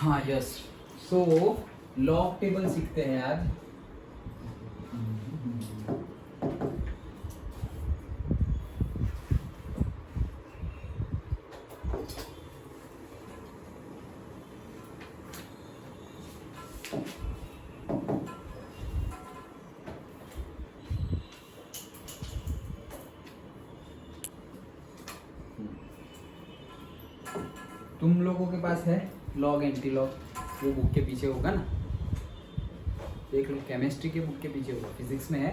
हाँ yes. So log table सीखते हैं आज। तुम लोगों के पास है लॉग एंटी लॉग, वो बुक के पीछे होगा ना, देख लो। केमिस्ट्री के बुक के पीछे होगा, फिजिक्स में है।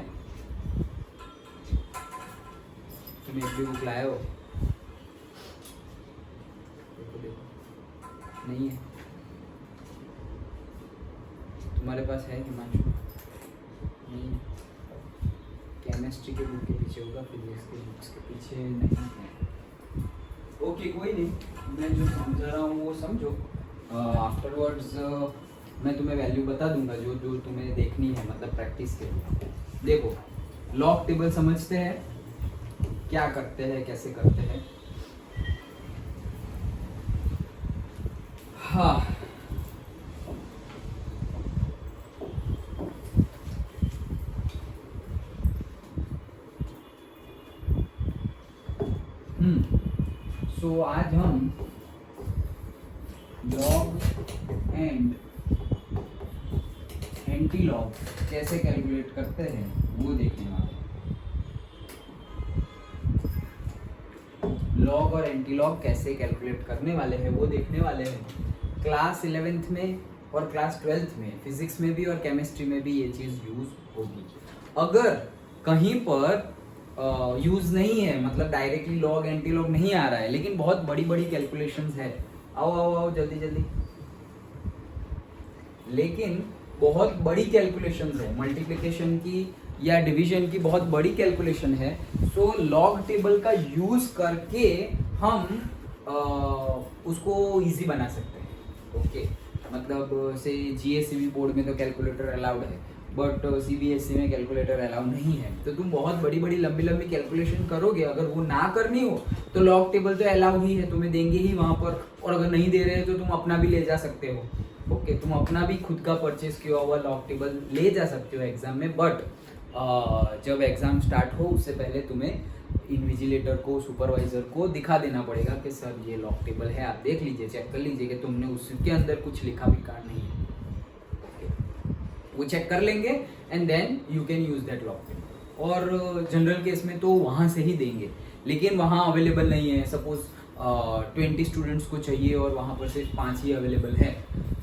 तुम एक भी बुक लाए हो? देखो देखो, नहीं है तुम्हारे पास है हिमांशु? नहीं है। केमिस्ट्री के बुक के पीछे होगा, फिजिक्स के बुक्स के पीछे नहीं है। ओके कोई नहीं, मैं जो समझा रहा हूँ वो समझो। आफ्टरवर्ड्स मैं तुम्हें वैल्यू बता दूंगा जो जो तुम्हें देखनी है, मतलब प्रैक्टिस के लिए। देखो लॉग टेबल समझते हैं, क्या करते हैं, कैसे करते हैं। हाँ सो आज हम लॉग एंड एंटी लॉग कैसे कैलकुलेट करते हैं वो देखने वाले हैं। लॉग और एंटी लॉग कैसे कैलकुलेट करने वाले हैं वो देखने वाले हैं। क्लास 11th में और क्लास 12th में, फिजिक्स में भी और केमिस्ट्री में भी ये चीज़ यूज होगी। अगर कहीं पर यूज नहीं है, मतलब डायरेक्टली लॉग एंटी लॉग नहीं आ रहा है, लेकिन बहुत बड़ी बड़ी कैलकुलेशंस है, आओ आओ आओ जल्दी जल्दी, लेकिन बहुत बड़ी कैलकुलेशंस है, मल्टीप्लिकेशन की या डिवीजन की बहुत बड़ी कैलकुलेशन है। सो लॉग टेबल का यूज करके हम उसको इजी बना सकते हैं। ओके मतलब से जीएससीबी बोर्ड में तो कैलकुलेटर अलाउड है, बट सीबीएसई में कैलकुलेटर अलाउ नहीं है। तो तुम बहुत बड़ी बड़ी लंबी लंबी कैलकुलेशन करोगे, अगर वो ना करनी हो तो लॉग टेबल तो अलाउ ही है, तुम्हें देंगे ही वहाँ पर। और अगर नहीं दे रहे हैं तो तुम अपना भी ले जा सकते हो। ओके तुम अपना भी खुद का परचेज किया हुआ लॉग टेबल ले जा सकते हो एग्जाम में। बट जब एग्जाम स्टार्ट हो उससे पहले तुम्हें इन्विजिलेटर को, सुपरवाइजर को दिखा देना पड़ेगा कि सर ये लॉग टेबल है, आप देख लीजिए, चेक कर लीजिए कि तुमने उसके अंदर कुछ लिखा बिकार नहीं है। वो चेक कर लेंगे and then you can use that log table. और जनरल केस में तो वहाँ से ही देंगे, लेकिन वहाँ अवेलेबल नहीं है। सपोज 20 स्टूडेंट्स को चाहिए और वहाँ पर सिर्फ 5 ही अवेलेबल है,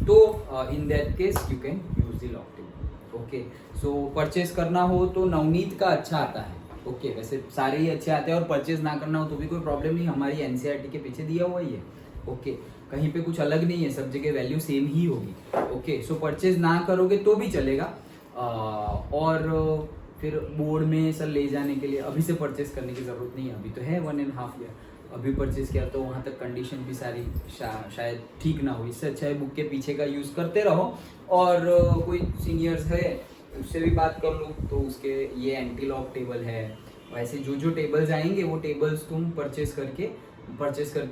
तो in that case you can use the log table. Okay so purchase करना हो तो नवनीत का अच्छा आता है। ओके वैसे सारे ही अच्छे आते हैं, और परचेज ना करना हो तो भी कोई प्रॉब्लम नहीं, हमारी एनसीईआरटी के पीछे दिया हुआ ही है। ओके कहीं पे कुछ अलग नहीं है, सब जगह वैल्यू सेम ही होगी। ओके सो परचेज ना करोगे तो भी चलेगा। और फिर बोर्ड में सर ले जाने के लिए अभी से परचेज करने की ज़रूरत नहीं है, अभी तो है 1.5 ईयर, अभी परचेज किया तो वहाँ तक कंडीशन भी सारी शायद ठीक ना हो। इससे अच्छा है बुक के पीछे का यूज़ करते रहो, और कोई सीनियर्स है उससे भी बात कर लो तो उसके ये एंटी लॉग टेबल है। वैसे जो जो टेबल्स आएंगे वो टेबल्स तुम परचेज करके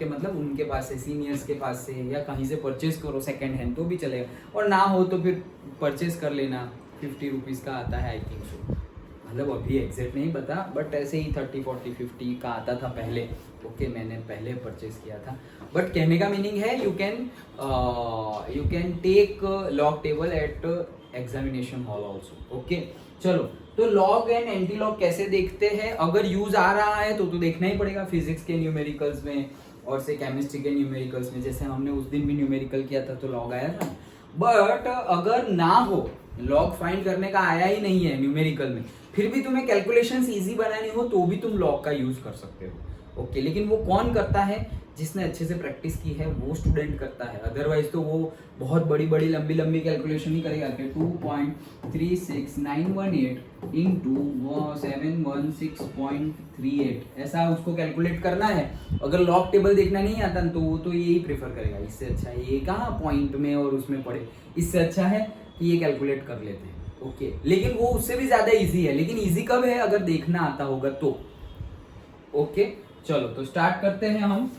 मतलब उनके पास से, सीनियर्स के पास से या कहीं से परचेज करो सेकेंड हैंड तो भी चलेगा, और ना हो तो फिर परचेज कर लेना। 50 रुपीज़ का आता है आई थिंक सो, मतलब अभी एग्जैक्ट नहीं पता, बट ऐसे ही 30, 40, 50 का आता था पहले। ओके मैंने पहले परचेज किया था। बट कहने का मीनिंग है you can take log table at examination hall also. Okay चलो, तो लॉग एंड एंटी लॉग कैसे देखते हैं? अगर यूज आ रहा है तो देखना ही पड़ेगा। फिजिक्स के न्यूमेरिकल्स में और से केमिस्ट्री के न्यूमेरिकल्स में, जैसे हमने उस दिन भी न्यूमेरिकल किया था तो लॉग आया था। बट अगर ना हो, लॉग फाइंड करने का आया ही नहीं है न्यूमेरिकल में, फिर भी तुम्हें कैलकुलेशंस इजी बनानी हो तो भी तुम लॉग का यूज कर सकते हो। ओके लेकिन वो कौन करता है? जिसने अच्छे से प्रैक्टिस की है वो स्टूडेंट करता है। अदरवाइज तो वो बहुत बड़ी बड़ी लंबी लंबी कैलकुलेशन ही करेगा कि 2.36918 इंटू 716.38 ऐसा उसको कैलकुलेट करना है। अगर लॉग टेबल देखना नहीं आता तो वो तो यही प्रेफर करेगा, इससे अच्छा है ये कहाँ पॉइंट में और उसमें पड़े, इससे अच्छा है कि ये कैलकुलेट कर लेते हैं। ओके लेकिन वो उससे भी ज्यादा इजी है, लेकिन इजी कब है? अगर देखना आता होगा तो। ओके चलो तो स्टार्ट करते हैं हम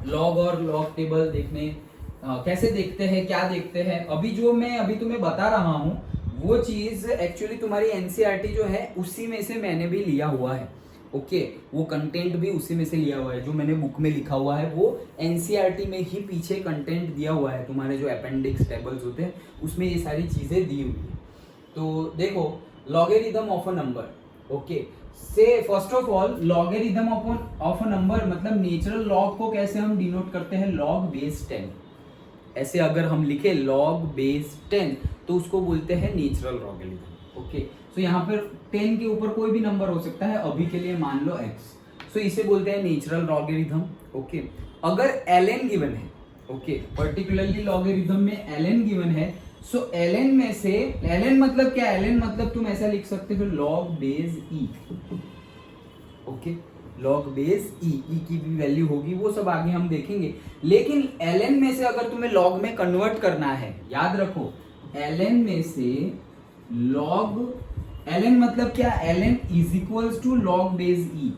लॉग और लॉग टेबल देखने कैसे देखते हैं, क्या देखते हैं, अभी जो मैं अभी तुम्हें बता रहा हूँ वो चीज एक्चुअली तुम्हारी एनसीईआरटी जो है उसी में से मैंने भी लिया हुआ है। ओके, वो कंटेंट भी उसी में से लिया हुआ है, जो मैंने बुक में लिखा हुआ है वो एनसीईआरटी में ही पीछे कंटेंट दिया हुआ है। तुम्हारे जो अपेंडिक्स टेबल्स होते हैं उसमें ये सारी चीजें दी हुई है। तो देखो, logarithm of a number, okay, say first of all logarithm of a number मतलब नेचुरल लॉग को कैसे हम डिनोट करते हैं, लॉग बेस 10। ऐसे अगर हम लिखे लॉग बेस 10 तो उसको बोलते हैं नेचुरल लॉगरिथम। ओके, सो यहाँ पर 10 के ऊपर कोई भी नंबर हो सकता है, अभी के लिए मान लो x, सो इसे बोलते हैं नेचुरल लॉगरिथम। ओके, अगर ln गिवन है, ओके, पर्टिकुलरली लॉगरिथम में ln गिवन है, सो ln में से, ln मतलब क्या, ln मतलब तुम ऐसा लिख सकते हो log base e। Okay, log base e की भी वैल्यू होगी, वो सब आगे हम देखेंगे। लेकिन ln में से अगर तुम्हें log में कन्वर्ट करना है, याद रखो ln में से log, ln मतलब क्या, ln is equals to log base e।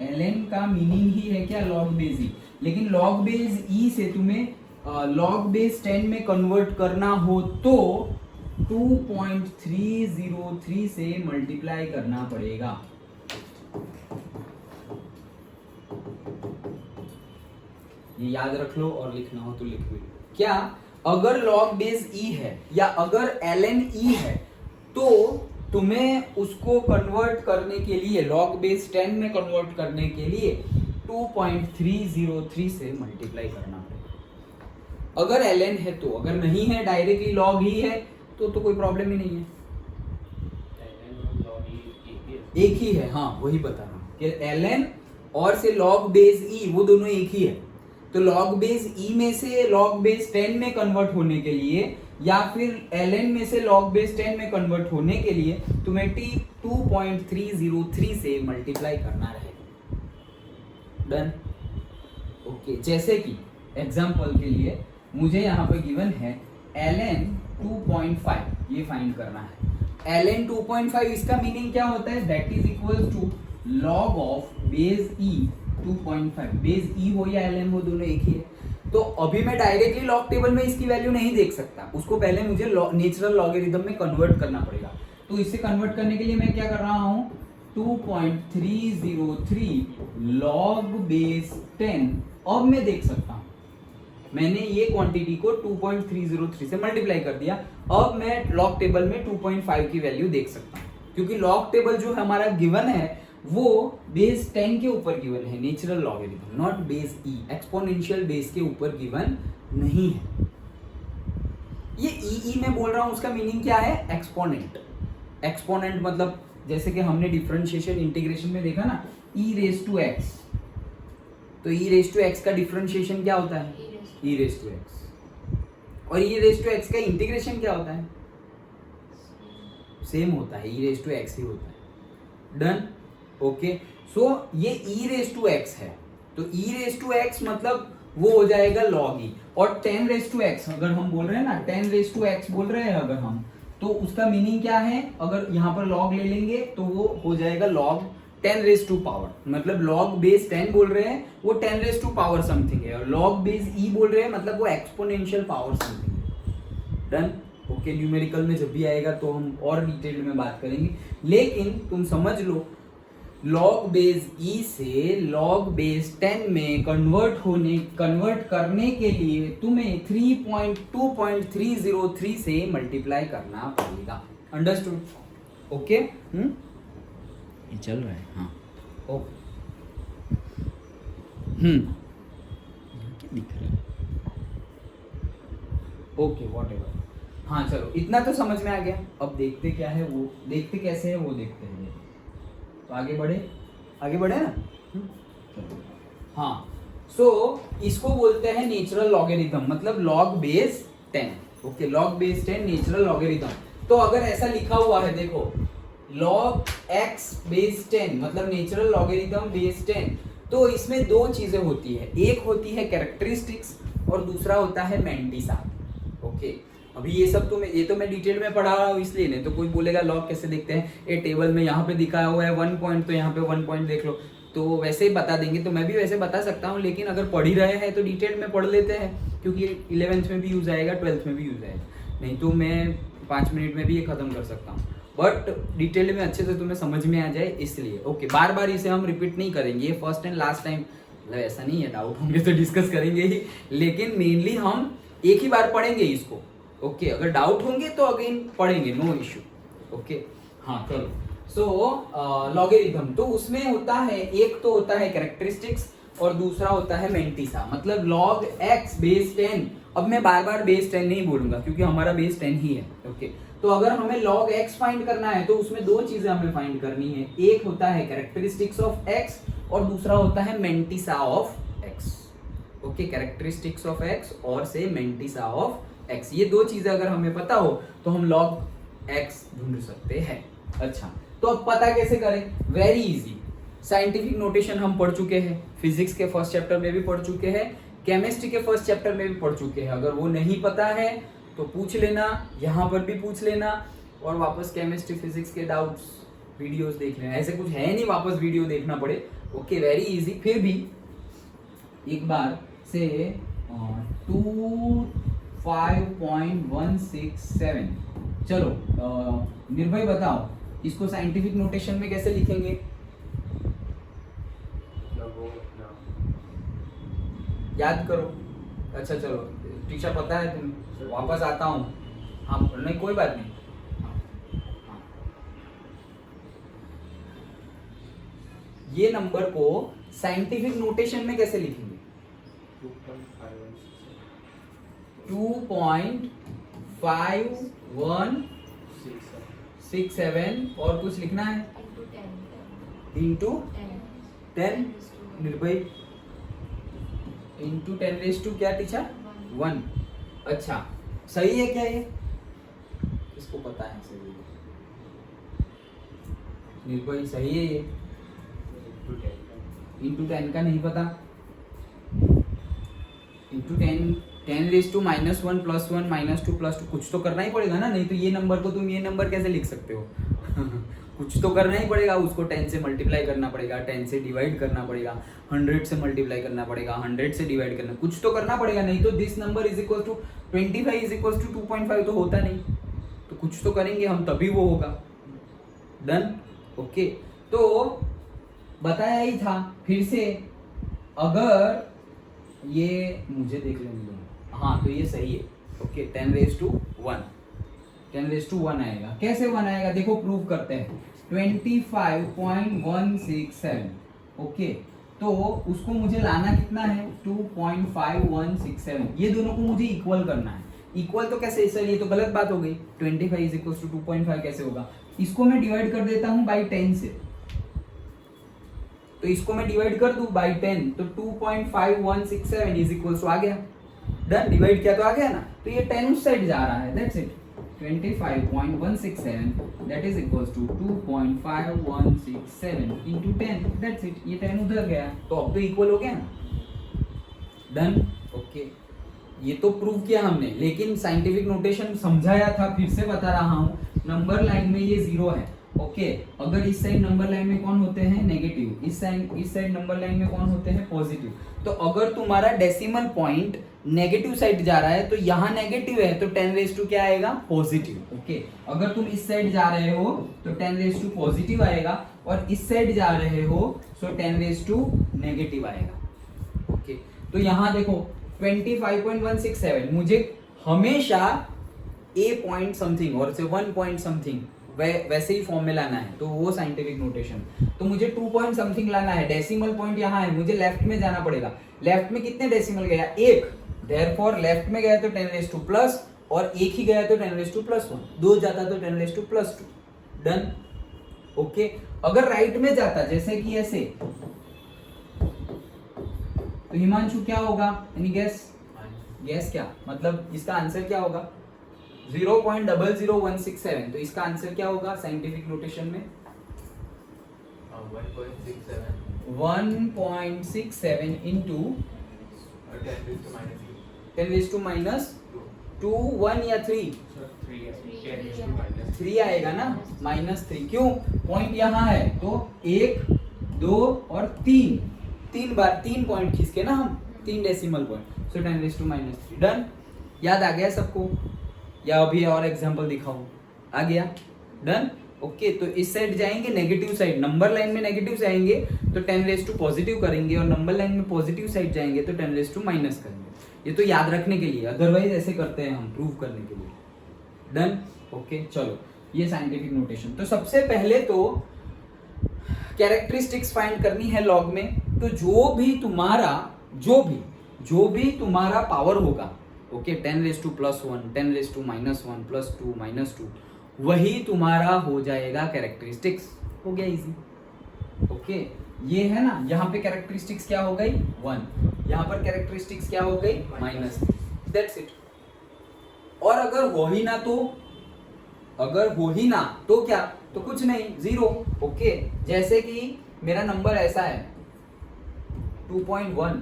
ln का मीनिंग ही है क्या, लॉग बेस e। लेकिन लॉग बेस e से तुम्हें लॉग बेस 10 में कन्वर्ट करना हो तो 2.303 से मल्टीप्लाई करना पड़ेगा। ये याद रख लो और लिखना हो तो लिख लो। क्या, अगर log बेस e है या अगर ln e है तो तुम्हें उसको कन्वर्ट करने के लिए, log बेस 10 में कन्वर्ट करने के लिए 2.303 से मल्टीप्लाई करना पड़ेगा। अगर ln है तो, अगर नहीं है डायरेक्टली log ही है तो कोई प्रॉब्लम ही नहीं है, एक ही है। हाँ, वही बता रहा हूँ कि ln और से log बेस e वो दोनों एक ही है। तो log बेस e में से log बेस 10 में कन्वर्ट होने के लिए या फिर ln में से log बेस 10 में कन्वर्ट होने के लिए तुम्हें 2.303 से मल्टीप्लाई करना रहेगा। डन। ओके, जैसे कि एग्जांपल के लिए मुझे यहाँ पे गिवन है ln 2.5, ये फाइंड करना है। ln 2.5 इसका मीनिंग क्या होता है, that is equal to log of base e 2.5। Base e हो या ln हो, दोनों एक ही है। तो अभी मैं डायरेक्टली लॉग टेबल में इसकी वैल्यू नहीं देख सकता, उसको पहले मुझे नेचुरल लॉगरिथम में कन्वर्ट करना पड़ेगा। तो इसे कन्वर्ट करने के लिए मैं क्या कर रहा हूँ, 2.303 log बेस 10। अब मैं देख सकता हूँ, मैंने ये क्वांटिटी को 2.303 से मल्टीप्लाई कर दिया। अब मैं लॉग टेबल में 2.5 की वैल्यू देख सकता हूँ, क्योंकि लॉग टेबल जो हमारा गिवन है वो बेस 10 के ऊपर गिवन है, natural logarithm, not base e, exponential base के ऊपर गिवन नहीं है। ये ई में बोल रहा हूं, उसका मीनिंग क्या है, एक्सपोनेंट। एक्सपोनेंट मतलब जैसे कि हमने डिफरेंशिएशन इंटीग्रेशन में देखा ना, e रेज टू x, तो e रेज टू x का डिफरेंशिएशन क्या होता है, e रेज टू x, और e रेज टू x का इंटीग्रेशन क्या होता है, सेम होता है, e रेज टू x ही होता है। डन। ओके, सो ये e रेज टू x है, तो e रेज टू x मतलब वो हो जाएगा log e, और 10 रेज टू x अगर हम बोल रहे हैं ना, 10 रेज टू x बोल रहे हैं अगर हम, तो उसका मीनिंग क्या है, अगर यहाँ पर log ले लेंगे तो वो हो जाएगा log 10 रेज टू पावर, मतलब log बेस 10 बोल रहे हैं वो 10 रेज टू पावर समथिंग है, और log बेस e बोल रहे हैं मतलब वो एक्सपोनेंशियल पावर समथिंग है। डन। ओके, न्यूमेरिकल में जब भी आएगा तो हम और डिटेल में बात करेंगे, लेकिन तुम समझ लो log बेस e से log बेस 10 में कन्वर्ट करने के लिए तुम्हें 2.303 से मल्टीप्लाई करना पड़ेगा। अंडरस्टूड? ओके, ये चल रहा है, हाँ, ओके, क्या दिख रहा है, ओके, व्हाटएवर। हाँ चलो, इतना तो समझ में आ गया। अब देखते क्या है, वो देखते कैसे है वो देखते हैं। तो आगे बढ़े ना। हाँ, सो इसको बोलते हैं नेचुरल लॉगरिथम, मतलब log base 10। Okay, log base 10 natural logarithm. तो अगर ऐसा लिखा हुआ है, देखो log x बेस 10 मतलब नेचुरल लॉगरिथम बेस 10, तो इसमें दो चीजें होती है, एक होती है कैरेक्टरिस्टिक्स और दूसरा होता है मैंटिसा। ओके, अभी ये सब ये तो मैं डिटेल में पढ़ा रहा हूँ इसलिए, नहीं तो कोई बोलेगा लॉग कैसे देखते हैं, ये टेबल में यहाँ पे दिखाया हुआ है 1 पॉइंट, तो यहाँ पे 1 पॉइंट देख लो, तो वैसे ही बता देंगे, तो मैं भी वैसे बता सकता हूँ, लेकिन अगर पढ़ ही रहे हैं तो डिटेल में पढ़ लेते हैं, क्योंकि 11th में भी यूज़ आएगा, 12th में भी यूज़ आएगा, नहीं तो मैं 5 मिनट में भी ये ख़त्म कर सकता हूँ, बट डिटेल में अच्छे से तुम्हें समझ में आ जाए इसलिए। ओके, बार बार इसे हम रिपीट नहीं करेंगे, ये फर्स्ट एंड लास्ट टाइम, मतलब ऐसा नहीं है, डाउट होंगे तो डिस्कस करेंगे ही, लेकिन मेनली हम एक ही बार पढ़ेंगे इसको। ओके, अगर डाउट होंगे तो अगेन पढ़ेंगे, नो इशू। ओके, हाँ चलो। सो लॉगरिथम, तो उसमें होता है, एक तो होता है कैरेक्टरिस्टिक्स और दूसरा होता है मेंटिसा, मतलब log x बेस 10। अब मैं बार बार बेस 10 नहीं बोलूंगा क्योंकि हमारा बेस 10 ही है। ओके, तो अगर हमें log x फाइंड करना है तो उसमें दो चीजें हमें फाइंड करनी है, एक होता है कैरेक्टरिस्टिक्स ऑफ x और दूसरा होता है mantissa of x। Okay, characteristics of x और से मेंटिसा ऑफ x, ये दो चीजें अगर हमें पता हो तो हम log x ढूंढ सकते हैं। अच्छा, तो अब पता कैसे करें? वेरी इजी, साइंटिफिक नोटेशन हम पढ़ चुके हैं, फिजिक्स के फर्स्ट चैप्टर में भी पढ़ चुके हैं, केमिस्ट्री के फर्स्ट चैप्टर में भी पढ़ चुके हैं। अगर वो नहीं पता है तो पूछ लेना, यहाँ पर भी पूछ लेना, और वापस केमिस्ट्री फिजिक्स के डाउट्स वीडियोस देख लेना, ऐसे कुछ है नहीं वापस वीडियो देखना पड़े। Okay, very easy. फिर भी एक बार से 25.167, चलो निर्भय बताओ इसको साइंटिफिक नोटेशन में कैसे लिखेंगे? याद करो। अच्छा चलो, टीचर पता है तुम्हें, वापस आता हूँ। हाँ नहीं, कोई बात नहीं। ये नंबर को साइंटिफिक नोटेशन में कैसे लिखेंगे? 2.5167 और कुछ लिखना है इंटू 10 निर्भय इंटू 10 क्या टीचर? 1। अच्छा, सही है क्या ये? इसको पता है सही है निर्भय, सही है ये? इंटू 10 का नहीं पता? इंटू 10 -1 +1 -2 +2 कुछ तो करना ही पड़ेगा ना, नहीं तो ये नंबर को तुम ये नंबर कैसे लिख सकते हो? कुछ तो करना ही पड़ेगा, उसको 10 से मल्टीप्लाई करना पड़ेगा, 10 से डिवाइड करना पड़ेगा, 100 से मल्टीप्लाई करना पड़ेगा, 100 से डिवाइड करना, कुछ तो करना पड़ेगा, नहीं तो this number is equal to 25 is equal to 2.5 तो होता नहीं, तो कुछ तो करेंगे हम तभी वो होगा। डन। ओके, तो बताया ही था फिर से, अगर ये मुझे देख लेने दो, हाँ तो ये सही है। ओके, 10⁻1 आएगा। कैसे 1 आएगा देखो, प्रूव करते हैं। 25.167। ओके, तो उसको मुझे लाना कितना है? 2.5167। ये दोनों को मुझे इक्वल करना है। इक्वल तो कैसे सर, ये तो गलत बात हो गई। 25 = 2.5 कैसे होगा? इसको मैं डिवाइड कर देता हूँ बाई 10 से, तो इसको मैं डिवाइड कर दूं बाई 10, तो 2.5167 इज इक्वल टू आ गया। डन, डिवाइड किया तो आ गया ना, तो ये 10 उस साइड जा रहा है, that's it. 25.167 that is equal to 2.5167 into 10, that's it. ये 10 उधर गया, तो अब तो इक्वल हो गया ना। डन। ओके, ये तो प्रूव किया हमने, लेकिन साइंटिफिक नोटेशन समझाया था, फिर से बता रहा हूँ। नंबर लाइन में ये 0 है। ओके, अगर इस साइड नंबर लाइन में कौन होते हैं? नेगेटिव। इस साइड नंबर लाइन में कौन होते हैं? पॉजिटिव। तो अगर तुम्हारा डेसिमल पॉइंट नेगेटिव साइड जा रहा है तो यहाँ नेगेटिव है, तो 10 क्या आएगा? पॉजिटिव। ओके, अगर तुम इस साइड जा रहे हो तो 10 पॉजिटिव आएगा, और इस साइड जा रहे हो तो 10 नेगेटिव आएगा। ओके, तो यहाँ देखो 25.167 मुझे हमेशा a पॉइंट समथिंग और से 1 पॉइंट समथिंग वैसे ही फॉर्म में लाना है, तो वो साइंटिफिक नोटेशन। तो मुझे 2 पॉइंट समथिंग लाना है, डेसिमल पॉइंट यहाँ है, मुझे लेफ्ट में जाना पड़ेगा। लेफ्ट में कितने डेसिमल गया? 1, देयरफॉर लेफ्ट में गया तो 10 प्लस, और एक ही गया तो 10 + 1, 2 जाता तो 10 + 2। डन। ओके, अगर राइट में जाता जैसे कि ऐसे, तो हिमांशु क्या होगा? Any guess? गेस क्या मतलब, इसका आंसर क्या होगा? 0.00167। तो इसका आंसर क्या होगा साइंटिफिक नोटेशन में? 1.67 इंटू 10⁻², 1 या 3? 3 आएगा ना, -3। क्यों? पॉइंट यहाँ है, तो 1, 2 और 3 बार 3 पॉइंट खींच के ना हम 3 डेसिमल पॉइंट, सो 10⁻³ डन। याद आ गया सबको या अभी और एग्जांपल दिखाऊं? आ गया डन। ओके तो इस साइड जाएंगे नेगेटिव साइड, नंबर लाइन में नेगेटिव से आएंगे तो 10 पॉजिटिव करेंगे और नंबर लाइन में पॉजिटिव साइड जाएंगे तो 10 करेंगे। ये तो याद रखने के लिए, अदरवाइज ऐसे करते हैं हम प्रूव करने के लिए। डन। ओके चलो ये साइंटिफिक नोटेशन। तो सबसे पहले तो कैरेक्टरिस्टिक्स फाइंड करनी है लॉग में। तो जो भी तुम्हारा पावर होगा, ओके 10⁻+1 10⁻⁻1 +2 -2, वही तुम्हारा हो जाएगा कैरेक्टरिस्टिक्स। हो गया इजी। ओके ये है ना, यहाँ पे कैरेक्टरिस्टिक्स क्या हो गई 1, यहाँ पर कैरेक्टरिस्टिक्स क्या हो गई -3, दैट्स इट। और अगर हो ही ना तो क्या, तो कुछ नहीं 0। ओके जैसे कि मेरा नंबर ऐसा है 2.1,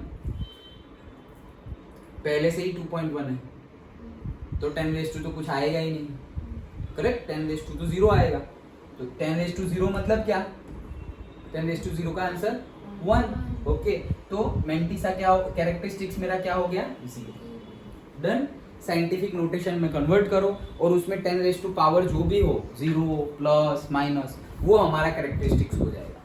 पहले से ही 2.1 है तो 10 तो कुछ आएगा ही नहीं, करेक्ट। 10 तो 0 आएगा, तो 10 मतलब क्या, 10 का आंसर 1। ओके तो मेंटिसा क्या कैरेक्टरिस्टिक्स मेरा क्या हो गया 0। डन। साइंटिफिक नोटेशन में कन्वर्ट करो और उसमें 10 पावर जो भी हो 0 प्लस माइनस वो हमारा कैरेक्टरिस्टिक्स हो जाएगा।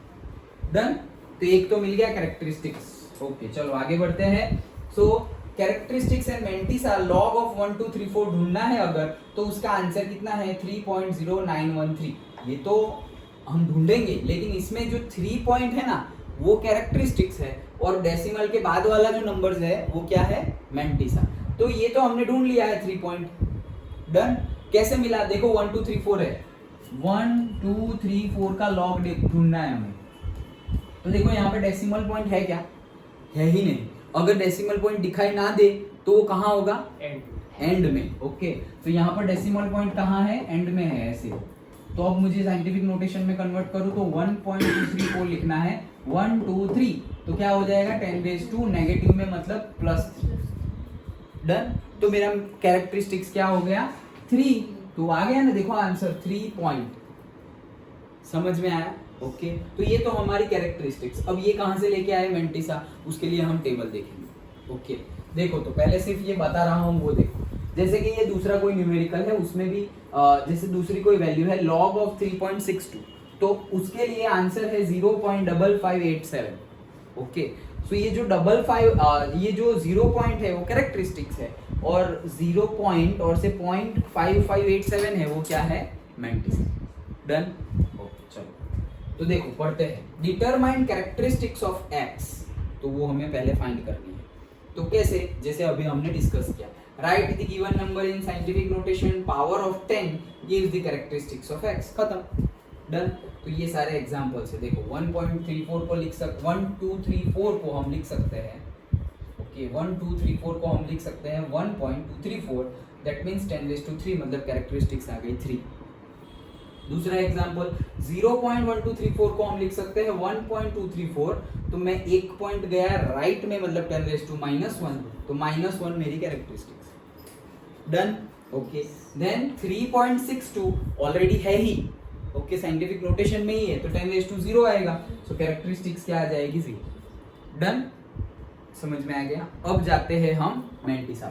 डन। तो एक तो मिल गया कैरेक्टरिस्टिक्स। ओके चलो आगे बढ़ते हैं। So characteristics and mantissa log of 1 2 3 4 ढूंढना है अगर, तो उसका आंसर कितना है 3.0913। ये तो हम ढूंढेंगे, लेकिन इसमें जो 3 पॉइंट है ना वो कैरेक्टरिस्टिक्स है और डेसिमल के बाद वाला जो नंबर्स है वो क्या है मेंटिसा। तो ये तो हमने ढूंढ लिया है 3 पॉइंट। डन। कैसे मिला देखो 1 2 3 4 है, 1 2 3 4 का लॉग ढूंढना है हमें। तो देखो यहाँ पे डेसिमल पॉइंट है क्या, है ही नहीं। अगर डेसिमल पॉइंट दिखाई ना दे तो वो कहाँ होगा एंड में। ओके तो यहाँ पर डेसिमल पॉइंट कहाँ है एंड में है ऐसे। तो अब मुझे साइंटिफिक नोटेशन में कन्वर्ट करूँ तो 1.234 लिखना है 1 2 3, तो क्या हो जाएगा 10⁻, नेगेटिव में मतलब +3। डन। तो मेरा कैरेक्टरिस्टिक्स क्या हो गया 3, तो आ गया ना देखो आंसर 3 पॉइंट। समझ में आया? ओके तो ये तो हमारी कैरेक्टरिस्टिक्स। अब ये कहाँ से लेके आए मेंटिसा, उसके लिए हम टेबल देखेंगे। ओके देखो तो पहले सिर्फ ये बता रहा हूँ वो देखो, जैसे कि ये दूसरा कोई न्यूमेरिकल है उसमें भी जैसे दूसरी कोई वैल्यू है log ऑफ 3.62, तो उसके लिए आंसर है 0.5587। ओके सो ये जो 0 पॉइंट है वो कैरेक्टरिस्टिक्स है और 0 पॉइंट और से 0.5587 है वो क्या है मेंटिसा। डन। ओके चलो तो देखो पढ़ते हैं। डिटरमाइन कैरेक्टरिस्टिक्स ऑफ x, तो वो हमें पहले फाइंड करनी है। तो कैसे, जैसे अभी हमने डिस्कस किया, right the given number in scientific notation, power of 10 gives the characteristics of x। खत्म। डन। तो ये सारे एग्जांपल्स है। देखो 1.34 को लिख सकते 1 2 3 4 को हम लिख सकते हैं। ओके 1 2 3 4 को हम लिख सकते हैं 1.234, दैट मींस 10⁻3 मतलब कैरेक्टरिस्टिक्स आ गई 3। दूसरा एग्जांपल 0.1234 को हम लिख सकते हैं 1.234, तो मैं एक पॉइंट गया राइट में मतलब 10⁻⁻1, तो -1 मेरी characteristics. Done. Okay then 3.62 already है ही, ओके साइंटिफिक नोटेशन में ही है तो 10⁻0 आएगा, सो कैरेक्टरिस्टिक्स क्या आ जाएगी 0। डन। समझ में आ गया? अब जाते हैं हम मेंटिसा।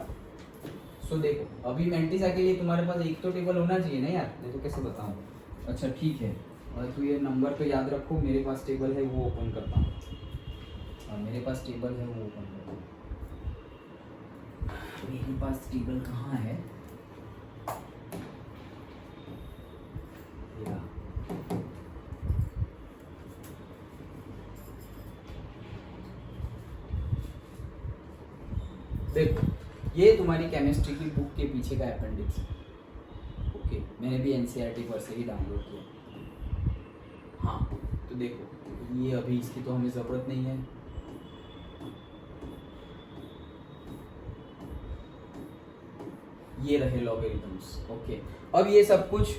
सो देखो अभी मेंटिसा के लिए तुम्हारे पास एक तो टेबल होना चाहिए ना यार, नहीं तो कैसे बताऊं। अच्छा ठीक है, और तो ये नंबर तो याद रखो, मेरे पास टेबल है वो ओपन करता हूँ, और मेरे पास टेबल है वो ओपन करता हूँ। मेरे पास टेबल कहाँ है, देखो ये तुम्हारी केमिस्ट्री की बुक के पीछे का अपेंडिक्स है। ओके मैंने भी एनसीईआरटी पर से ही डाउनलोड किया। हाँ तो देखो ये अभी इसकी तो हमें ज़रूरत नहीं है। ये रहे लॉगरिथम्स। ओके अब ये सब कुछ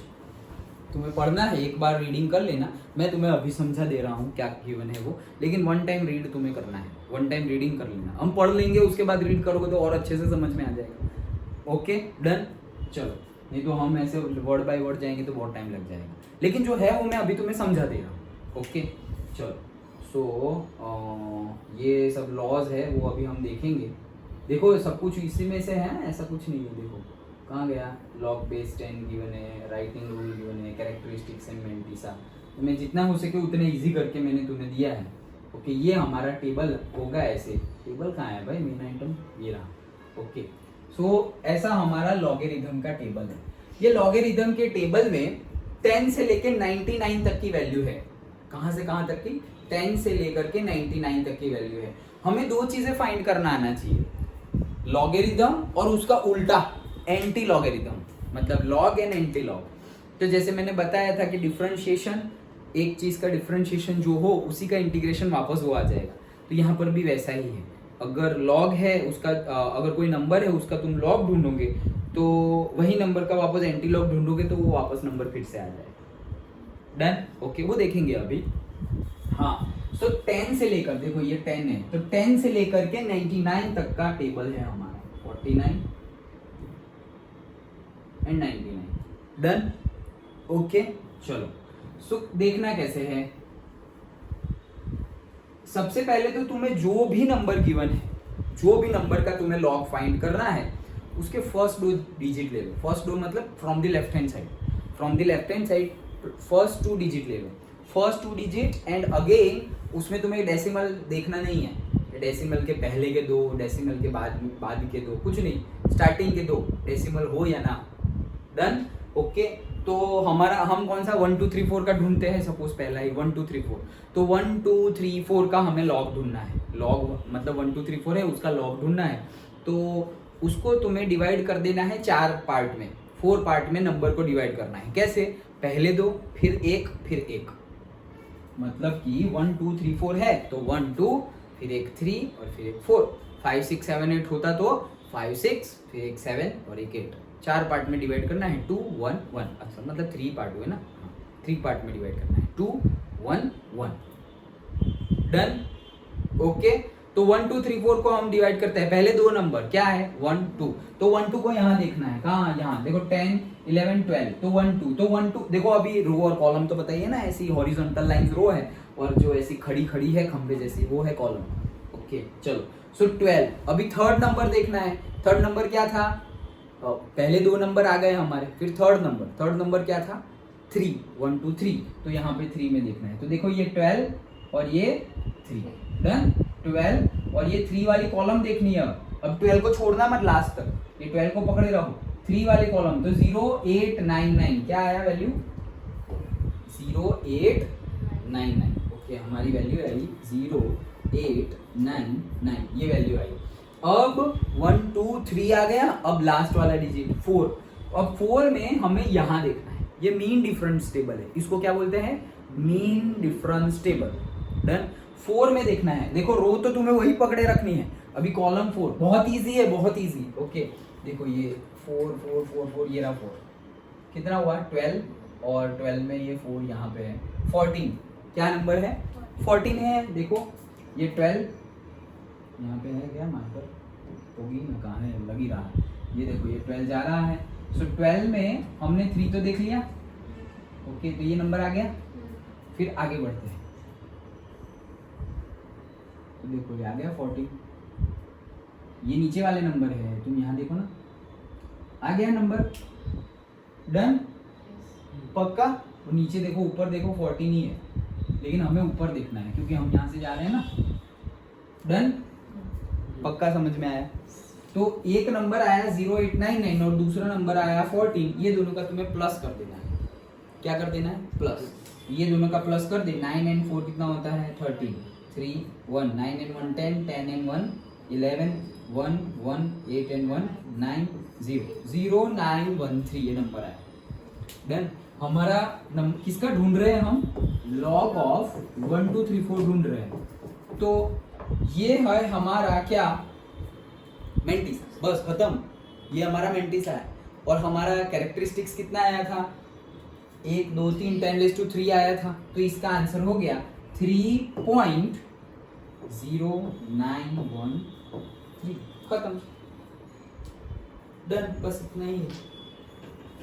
तुम्हें पढ़ना है, एक बार रीडिंग कर लेना, मैं तुम्हें अभी समझा दे रहा हूँ क्या गिवन है वो, लेकिन वन टाइम रीड तुम्हें करना है, वन टाइम रीडिंग कर लेना। हम पढ़ लेंगे उसके बाद रीड करोगे तो और अच्छे से समझ में आ जाएगा। Okay done. चलो नहीं तो हम ऐसे वर्ड बाय वर्ड जाएंगे तो बहुत टाइम लग जाएगा, लेकिन जो है वो मैं अभी तुम्हें समझा दे रहा हूँ। ओके चलो सो ये सब लॉज है वो अभी हम देखेंगे। देखो सब कुछ इसी में से है, ऐसा कुछ नहीं है। देखो कहाँ गया, लॉग बेस 10 गिवन है, राइटिंग रूल गिवन है, कैरेक्टरिस्टिक्स एंड मेंटिसा। तो मैं जितना हो सके उतने इजी करके मैंने तुम्हें दिया है। ओके, ये हमारा टेबल होगा ऐसे। टेबल कहाँ है भाई, मेन आइटम ये रहा। ओके, सो ऐसा हमारा लॉगरिथम का टेबल है। ये लॉगरिथम के टेबल में 10 से लेके 99 तक की वैल्यू है। कहाँ से कहाँ तक की, 10 से लेकर के 99 तक की वैल्यू है। हमें दो चीजें फाइंड करना आना चाहिए, लॉगरिथम और उसका उल्टा एंटी लॉगरिथम, मतलब लॉग एंड एंटी लॉग। तो जैसे मैंने बताया था कि डिफरेंशिएशन, एक चीज का डिफरेंशिएशन जो हो उसी का इंटीग्रेशन वापस वो आ जाएगा। तो यहाँ पर भी वैसा ही है। अगर लॉग है उसका, अगर कोई नंबर है उसका तुम लॉग ढूंढोगे तो वही नंबर का वापस एंटी लॉग ढूंढोगे तो वो वापस नंबर फिर से आ जाएगा। डन। ओके, वो देखेंगे अभी। हाँ, सो 10 से लेकर, देखो ये 10 है, तो 10 से लेकर के 99 तक का टेबल है हमारा, 49 एंड 99। डन। ओके, चलो सो देखना कैसे है। सबसे पहले तो तुम्हें जो भी नंबर गिवन है, जो भी नंबर का तुम्हें लॉग फाइंड करना है, उसके फर्स्ट 2 डिजिट ले लो। फर्स्ट 2 मतलब from the left hand side, from the left hand side first 2 digit ले लो। फर्स्ट 2 डिजिट एंड अगेन उसमें तुम्हें डेसिमल देखना नहीं है, डेसिमल के पहले के 2, डेसिमल के बाद के 2, कुछ नहीं, स्टार्टिंग के 2 डेसिमल हो या ना। डन। ओके, तो हमारा, हम कौन सा 1 2 3 4 का ढूंढते हैं, सपोज पहला ही 1 2 3 4, तो 1 2 3 4 का हमें लॉग ढूंढना है। लॉग मतलब 1 2 3 4 है, उसका लॉग ढूंढना है। तो उसको तुम्हें डिवाइड कर देना है 4 पार्ट में, 4 पार्ट में नंबर को डिवाइड करना है। कैसे, पहले 2 फिर 1 फिर 1, मतलब कि 1 2 3 4 है तो 1 2 फिर एक 3 और फिर एक 4, 5 6 7 8 होता तो 5 6 फिर एक 7 और एक 8। 4 पार्ट में डिवाइड करना है, 2 1 1, अच्छा मतलब 3 पार्ट हुए ना, 3 पार्ट में डिवाइड करना है, 2 1 1। डन। ओके, तो 1 2 3 4 को हम डिवाइड करते हैं। पहले 2 नंबर क्या है, 1 2, तो 1 2 को यहाँ देखना है, कहाँ, यहाँ देखो 10 11 12, तो 1 2, तो 1 2 देखो। अभी रो और कॉलम तो बताइए ना, ऐसी हॉरिजॉन्टल लाइंस रो है और जो ऐसी खड़ी खड़ी है खंबे जैसी वो है कॉलम। ओके, चलो सो 12। अभी थर्ड नंबर देखना है। थर्ड नंबर क्या था, पहले 2 नंबर आ गए हमारे, फिर थर्ड नंबर क्या था, 3, 1 2 3, तो यहाँ पे 3 में देखना है। तो देखो ये 12 और ये 3। डन। 12 और ये 3 वाली कॉलम देखनी है। अब 12 को छोड़ना मत लास्ट तक, ये 12 को पकड़े रहो, 3 वाले कॉलम, तो 0 8 9 9 क्या आया वैल्यू, 0 8 9 9। ओके, हमारी वैल्यू आई 0 8 9 9, ये वैल्यू आई। अब 1 2 3 आ गया, अब लास्ट वाला डिजिट 4। अब 4 में हमें यहाँ देखना है, ये मीन डिफरेंस टेबल है, इसको क्या बोलते हैं, मीन डिफरेंस टेबल। डन। 4 में देखना है। देखो रो तो तुम्हें वही पकड़े रखनी है, अभी कॉलम 4 बहुत इजी है, बहुत इजी। ओके, देखो ये 4 4 4 4, ये रहा 4, कितना हुआ 12, और 12 में ये 4 यहाँ पे है, 14। क्या नंबर है, 14 है। देखो ये 12 यहाँ पे है, क्या मार्कर होगी ना, कहाँ है, लग ही रहा है, ये देखो ये 12 जा रहा है। सो 12 में हमने 3 तो देख लिया। ओके, तो ये नंबर आ गया। फिर आगे बढ़ते हैं, तो देखो ये आ गया 14, ये नीचे वाले नंबर है, तुम यहाँ देखो ना, आ गया नंबर। डन। पक्का। और नीचे देखो, ऊपर देखो 14 ही है, लेकिन हमें ऊपर देखना है क्योंकि हम यहाँ से जा रहे हैं ना। डन। पक्का समझ में आया। तो एक नंबर आया 0899 और दूसरा नंबर आया 14, ये दोनों का तुम्हें प्लस कर देना है। क्या कर देना है, प्लस। ये दोनों का प्लस कर दे, 9 and 4 कितना होता है, 13, 3 1, 9 and 1 10, 10 and 1 11, 1 1, 8 and 1 9, 0 0 9 1 3, ये नंबर आया। डन। हमारा किसका ढूंढ रहे हैं हम, लॉग ऑफ 1 2 3 4 ढूंढ रहे हैं। तो ये है हमारा क्या, मेंटिस, बस खत्म, ये हमारा मेंटिस है। और हमारा कैरेक्टरिस्टिक्स कितना आया था, 1 2 3 10⁻³ आया था, तो इसका आंसर हो गया 3.0913। खत्म। डन, बस इतना ही है।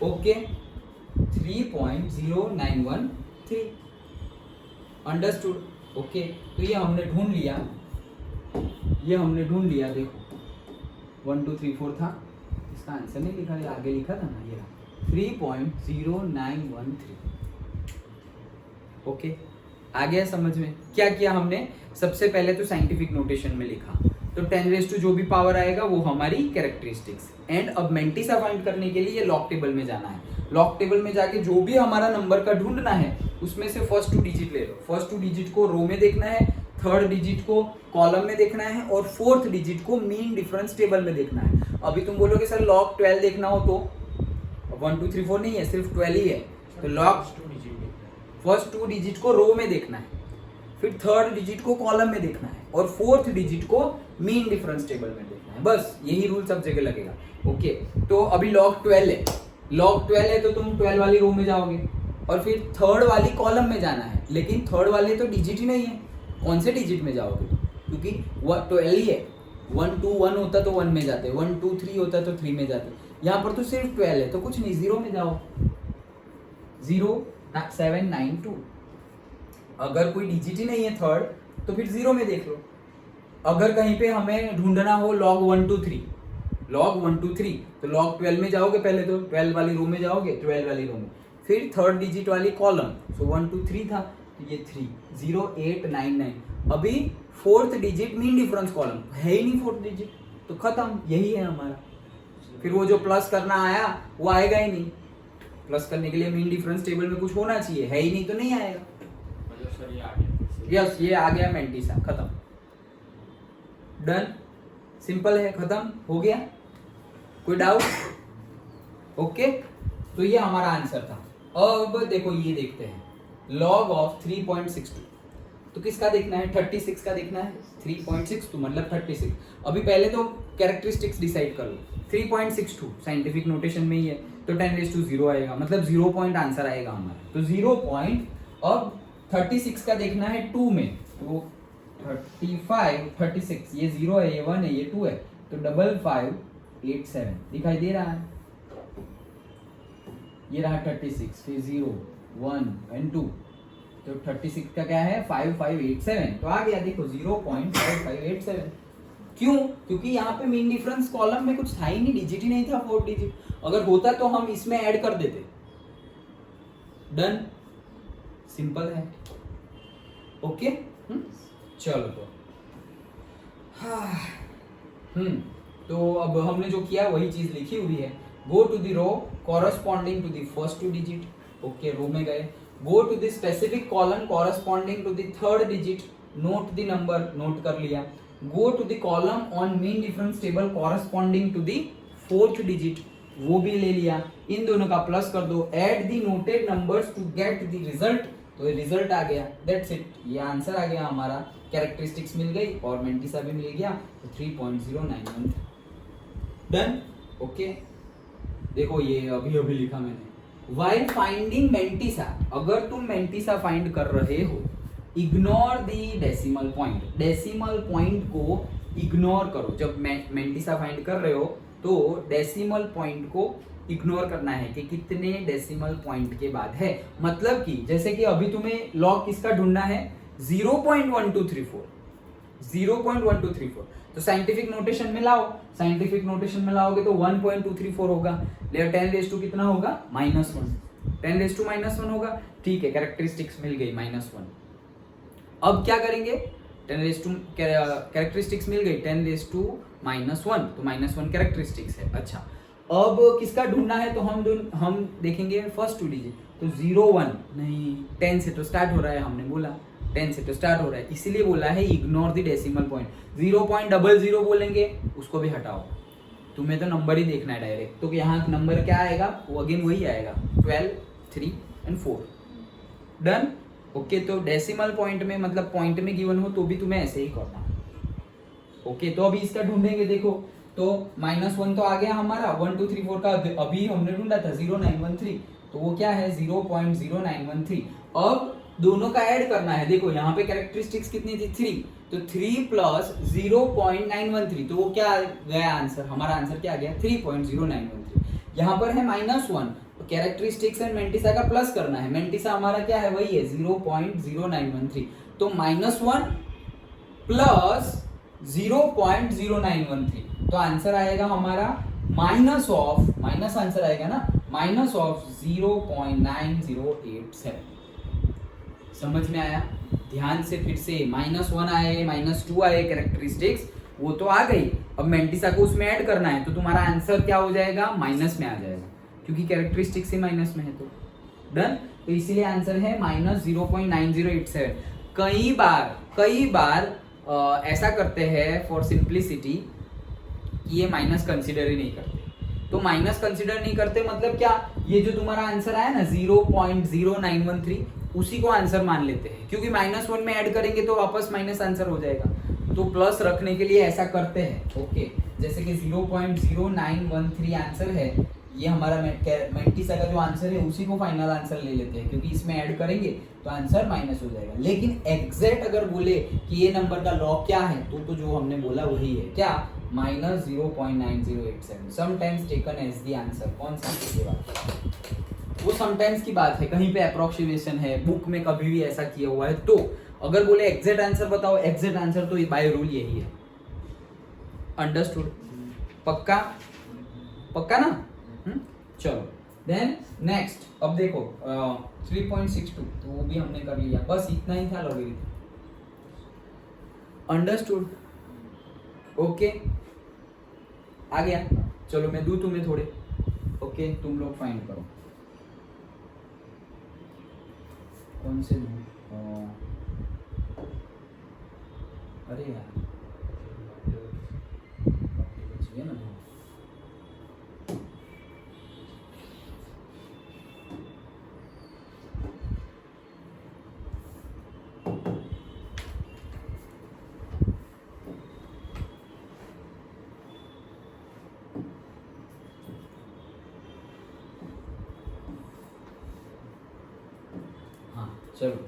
Okay, 3.0913 understood. ओके, तो ये हमने ढूंढ लिया, देखो 1 2 3 4 था, इसका आंसर नहीं लिखा, ये आगे लिखा था ना, ये 3.0913। ओके, आ गया समझ में? क्या किया हमने, सबसे पहले तो साइंटिफिक नोटेशन में लिखा, तो 10 जो भी पावर आएगा वो हमारी कैरेक्टरिस्टिक्स। एंड अब मेंटिसा फाइंड करने के लिए लॉग टेबल में जाना है। लॉग टेबल में जाके जो भी हमारा नंबर का ढूंढना है उसमें से फर्स्ट 2 डिजिट ले लो। फर्स्ट 2 डिजिट को रो में देखना है, थर्ड डिजिट को कॉलम में देखना है, और फोर्थ डिजिट को मीन डिफरेंस टेबल में देखना है। अभी तुम बोलोगे सर लॉग 12 देखना हो तो 1 2 3 4 नहीं है, सिर्फ 12 ही है, तो लॉग फर्स्ट 2 डिजिट को रो में देखना है, फिर थर्ड डिजिट को कॉलम में देखना है, और फोर्थ डिजिट को मीन डिफरेंस टेबल में देखना है। बस यही रूल सब जगह लगेगा। ओके, तो अभी लॉग 12 है, तो तुम 12 वाली रो में जाओगे, और फिर थर्ड वाली कॉलम में जाना है, लेकिन थर्ड वाले तो डिजिट ही नहीं है, कौन से डिजिट में जाओगे? क्योंकि 12 ही है, 1 2 1 होता तो 1 में जाते, 1 2 3 होता तो 3 में जाते, यहाँ पर तो सिर्फ 12 है, तो कुछ नहीं, 0 में जाओ, 0 7 9 2। अगर कोई डिजिट ही नहीं है थर्ड, तो फिर 0 में देख लो। अगर कहीं पे हमें ढूंढना हो log 1 2 3, तो log 12 में जाओगे, पहले तो 12 वाली रो में जाओगे, 12 वाली रो में, फिर थर्ड डिजिट वाली कॉलम, सो 1 2 3 था, तो ये 3 0 8 9 9। अभी fourth digit mean difference column है ही नहीं, फोर्थ डिजिट तो खत्म, यही है हमारा। फिर वो जो प्लस करना आया वो आएगा ही नहीं, प्लस करने के लिए मीन डिफरेंस टेबल में कुछ होना चाहिए, है ही नहीं तो नहीं आएगा। यस, ये आ गया मेंटिसा, खत्म, डन, सिंपल है, खत्म हो गया, कोई डाउट? ओके, तो ये हमारा आंसर था। अब देखो ये देखते हैं, log ऑफ 3.62, तो किसका देखना है? 36 का देखना है। 3.62 मतलब 36। अभी पहले तो कैरेक्टरिस्टिक्स डिसाइड कर लो। 3.62 साइंटिफिक नोटेशन में ही है, तो 10⁻0 आएगा, मतलब 0 पॉइंट आंसर आएगा हमारा, तो 0 पॉइंट। अब 36 का देखना है 2 में, तो 35 36, ये 0 है, ये 1 है, ये 2 है, तो 5587 दिखाई दे रहा है, ये रहा 36, फिर 0 1 एंड 2, तो 36 का क्या है? 5587, तो आ गया, देखो 0.5587। क्यों? क्योंकि यहाँ पे मीन डिफरेंस कॉलम में कुछ था ही नहीं, डिजिट ही नहीं था, फोर्थ डिजिट। अगर होता तो हम इसमें ऐड कर देते। डन, सिंपल है। ओके, चलो तो तो अब हमने जो किया वही चीज लिखी हुई है। Go to the row corresponding to the first 2 digit, okay, row में गए। Go to the specific column corresponding to the third digit, note the number, note कर लिया। Go to the column on mean difference table corresponding to the fourth digit, वो भी ले लिया, इन दोनों का प्लस कर दो, add the noted numbers to get the result, तो रिजल्ट आ गया, दैट्स इट, ये आंसर आ गया हमारा। कैरेक्टरिस्टिक्स मिल गई और मेंटिसा भी मिल गया, तो 3.091। Done, okay. देखो ये अभी अभी लिखा मैंने, व्हाइल फाइंडिंग मेंटिसा, अगर तुम मेंटिसा फाइंड कर रहे हो, ignore the decimal point, decimal point को इग्नोर करो। जब मेंटिसा फाइंड कर रहे हो तो डेसिमल पॉइंट को इग्नोर करना है कि कितने डेसिमल पॉइंट के बाद है। मतलब कि जैसे कि अभी तुम्हें लॉग किसका ढूंढना है? 0.1234, 0.1234, तो साइंटिफिक नोटेशन में लाओ, साइंटिफिक नोटेशन में लाओगे तो 1.234 होगा, ले 10 कितना होगा? -1, 10 होगा, ठीक है, कैरेक्टरिस्टिक्स मिल गई -1। अब क्या करेंगे? कैरेक्टरिस्टिक्स मिल गई 10⁻1, तो -1 कैरेक्टरिस्टिक्स है। अच्छा, अब किसका ढूंढना है? तो हम देखेंगे फर्स्ट 2 डिजिट, तो 0 1 नहीं, 10 से तो स्टार्ट हो रहा है, हमने बोला 10 से तो स्टार्ट हो रहा है, इसीलिए बोला है इग्नोर द डेसिमल पॉइंट। 0.00 बोलेंगे, उसको भी हटाओ, तुम्हें तो नंबर ही देखना है डायरेक्ट, तो यहाँ नंबर क्या आएगा? वो अगेन वही आएगा, 12 3 एंड 4। Done, okay. तो डेसिमल पॉइंट में मतलब पॉइंट में गिवन हो तो भी तुम्हें ऐसे ही करना। ओके, तो अभी इसका ढूंढेंगे, देखो तो -1 तो आ गया हमारा, 1 2 3 4 का अभी हमने ढूंढा था 0913, तो वो क्या है? 0.0913। अब दोनों का ऐड करना है, देखो यहाँ पे कैरेक्टरिस्टिक्स कितनी थी? 3, तो 3 + 0.913, तो वो क्या गया आंसर? हमारा आंसर क्या आ गया? 3.0913। यहाँ पर है -1, तो कैरेक्टरिस्टिक्स एंड मेंटिसा का प्लस करना है, मेंटिसा हमारा क्या है? वही है 0.0913। तो -1 प्लस 0.0913, तो आंसर आएगा हमारा माइनस आंसर आएगा ना, -0.9087। समझ में आया? ध्यान से फिर से -1 आए, -2 आए कैरेक्टरिस्टिक्स, वो तो आ गई, अब मेंटिसा को उसमें ऐड करना है, तो तुम्हारा आंसर क्या हो जाएगा? माइनस में आ जाएगा, क्योंकि कैरेक्टरिस्टिक्स ही माइनस में है। तो डन, तो इसीलिए आंसर है -0.9087। कई बार ऐसा करते हैं फॉर सिंप्लिसिटी कि ये माइनस कंसिडर ही नहीं करते। तो माइनस कंसिडर नहीं करते मतलब क्या? ये जो तुम्हारा आंसर आया ना 0.0913, उसी को आंसर मान लेते हैं, क्योंकि -1 में ऐड करेंगे तो वापस माइनस आंसर हो जाएगा। तो प्लस रखने के लिए ऐसा करते हैं। ओके, जैसे कि 0.0913 आंसर है, ये हमारा मेंटिसा का जो आंसर है उसी को फाइनल आंसर ले लेते हैं, क्योंकि इसमें ऐड करेंगे तो आंसर माइनस हो जाएगा। लेकिन एग्जैक्ट अगर बोले कि ये नंबर का लॉग क्या है, तो जो हमने बोला वही है, क्या? -0.9087 sometimes taken as the answer. कौन सा ये बात? वो समटाइम्स की बात है, कहीं पे अप्रोक्सीमेशन है, बुक में कभी भी ऐसा किया हुआ है। तो अगर बोले एग्जैक्ट आंसर बताओ, एग्जैक्ट आंसर तो बाय रूल यही है। अंडरस्टूड? पक्का? पक्का ना? चलो देन नेक्स्ट, अब देखो 3.62, तो वो भी हमने कर लिया, बस इतना ही था लॉगरिथम। अंडरस्टूड? ओके, आ गया? चलो मैं दूं तुम्हें थोड़े। ओके, तुम लोग फाइंड करो कौन से दूं। अरे यार बचिए ना, हाँ चलो।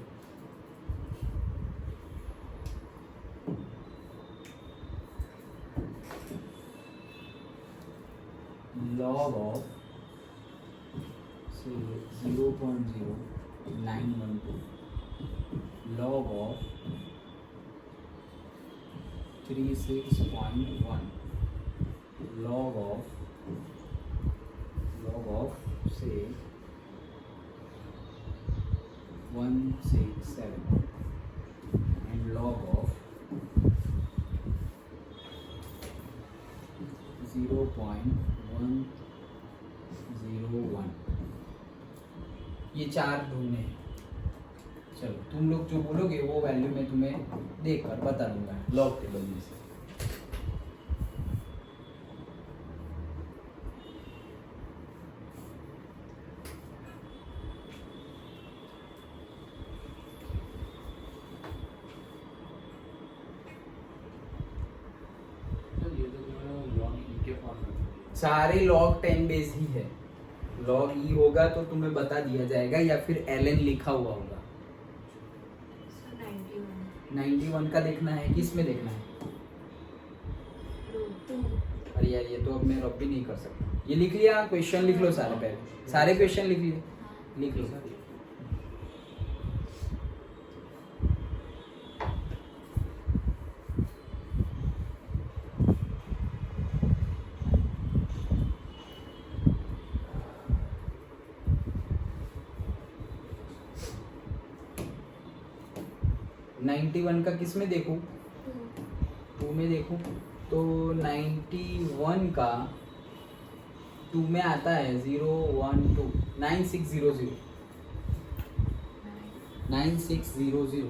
log of say 0.0912 log of 36.1 log of say 167 and log of 0.101, ये चार ढूंढने हैं। चलो तुम लोग जो बोलोगे वो वैल्यू मैं तुम्हें देखकर बता दूंगा लॉग टेबल में से। सारे log 10 बेस ही है। log e होगा तो तुम्हें बता दिया जाएगा, या फिर ln लिखा हुआ होगा। 91 का देखना है, किस में देखना है? अरे यार ये तो अब मैं रब भी नहीं कर सकता। ये लिख लिया, क्वेश्चन लिख लो सारे, पहले सारे क्वेश्चन लिख लिए, लिख लो। 91 का किस में देखूं? 2 में देखूं? तो 91 का 2 में आता है 012 9600 9600।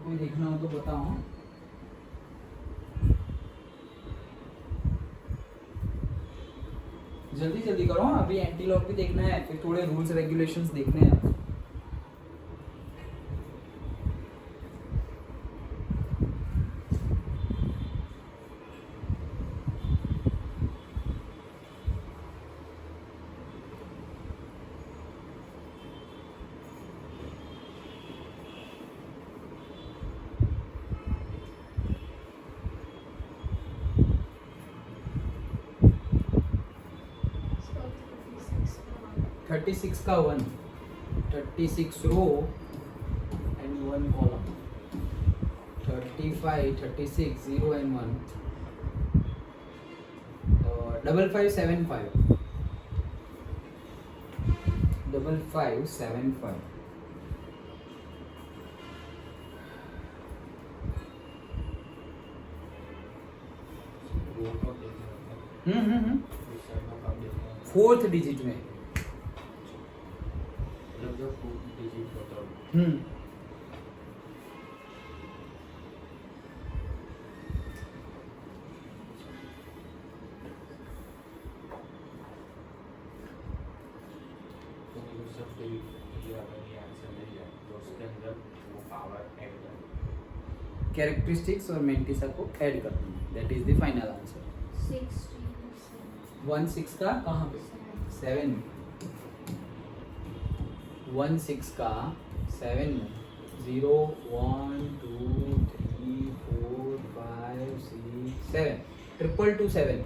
कोई देखना हो तो बताओ। जल्दी जल्दी करो, अभी एंटी लॉक भी देखना है, फिर थोड़े रूल्स रेगुलेशंस देखने हैं। So 36 का 1, 36 row and 1 column, 35, 36 0 and 1, 5575, 5575। Fourth digit में। कैरेक्टरिस्टिक्स और मेंटिसा को ऐड कर दूंगी, that is the final answer. 16 का कहाँ पे 7 में, 16 का 7 में, 0 1 2 3 4 5 6 7, 222 7।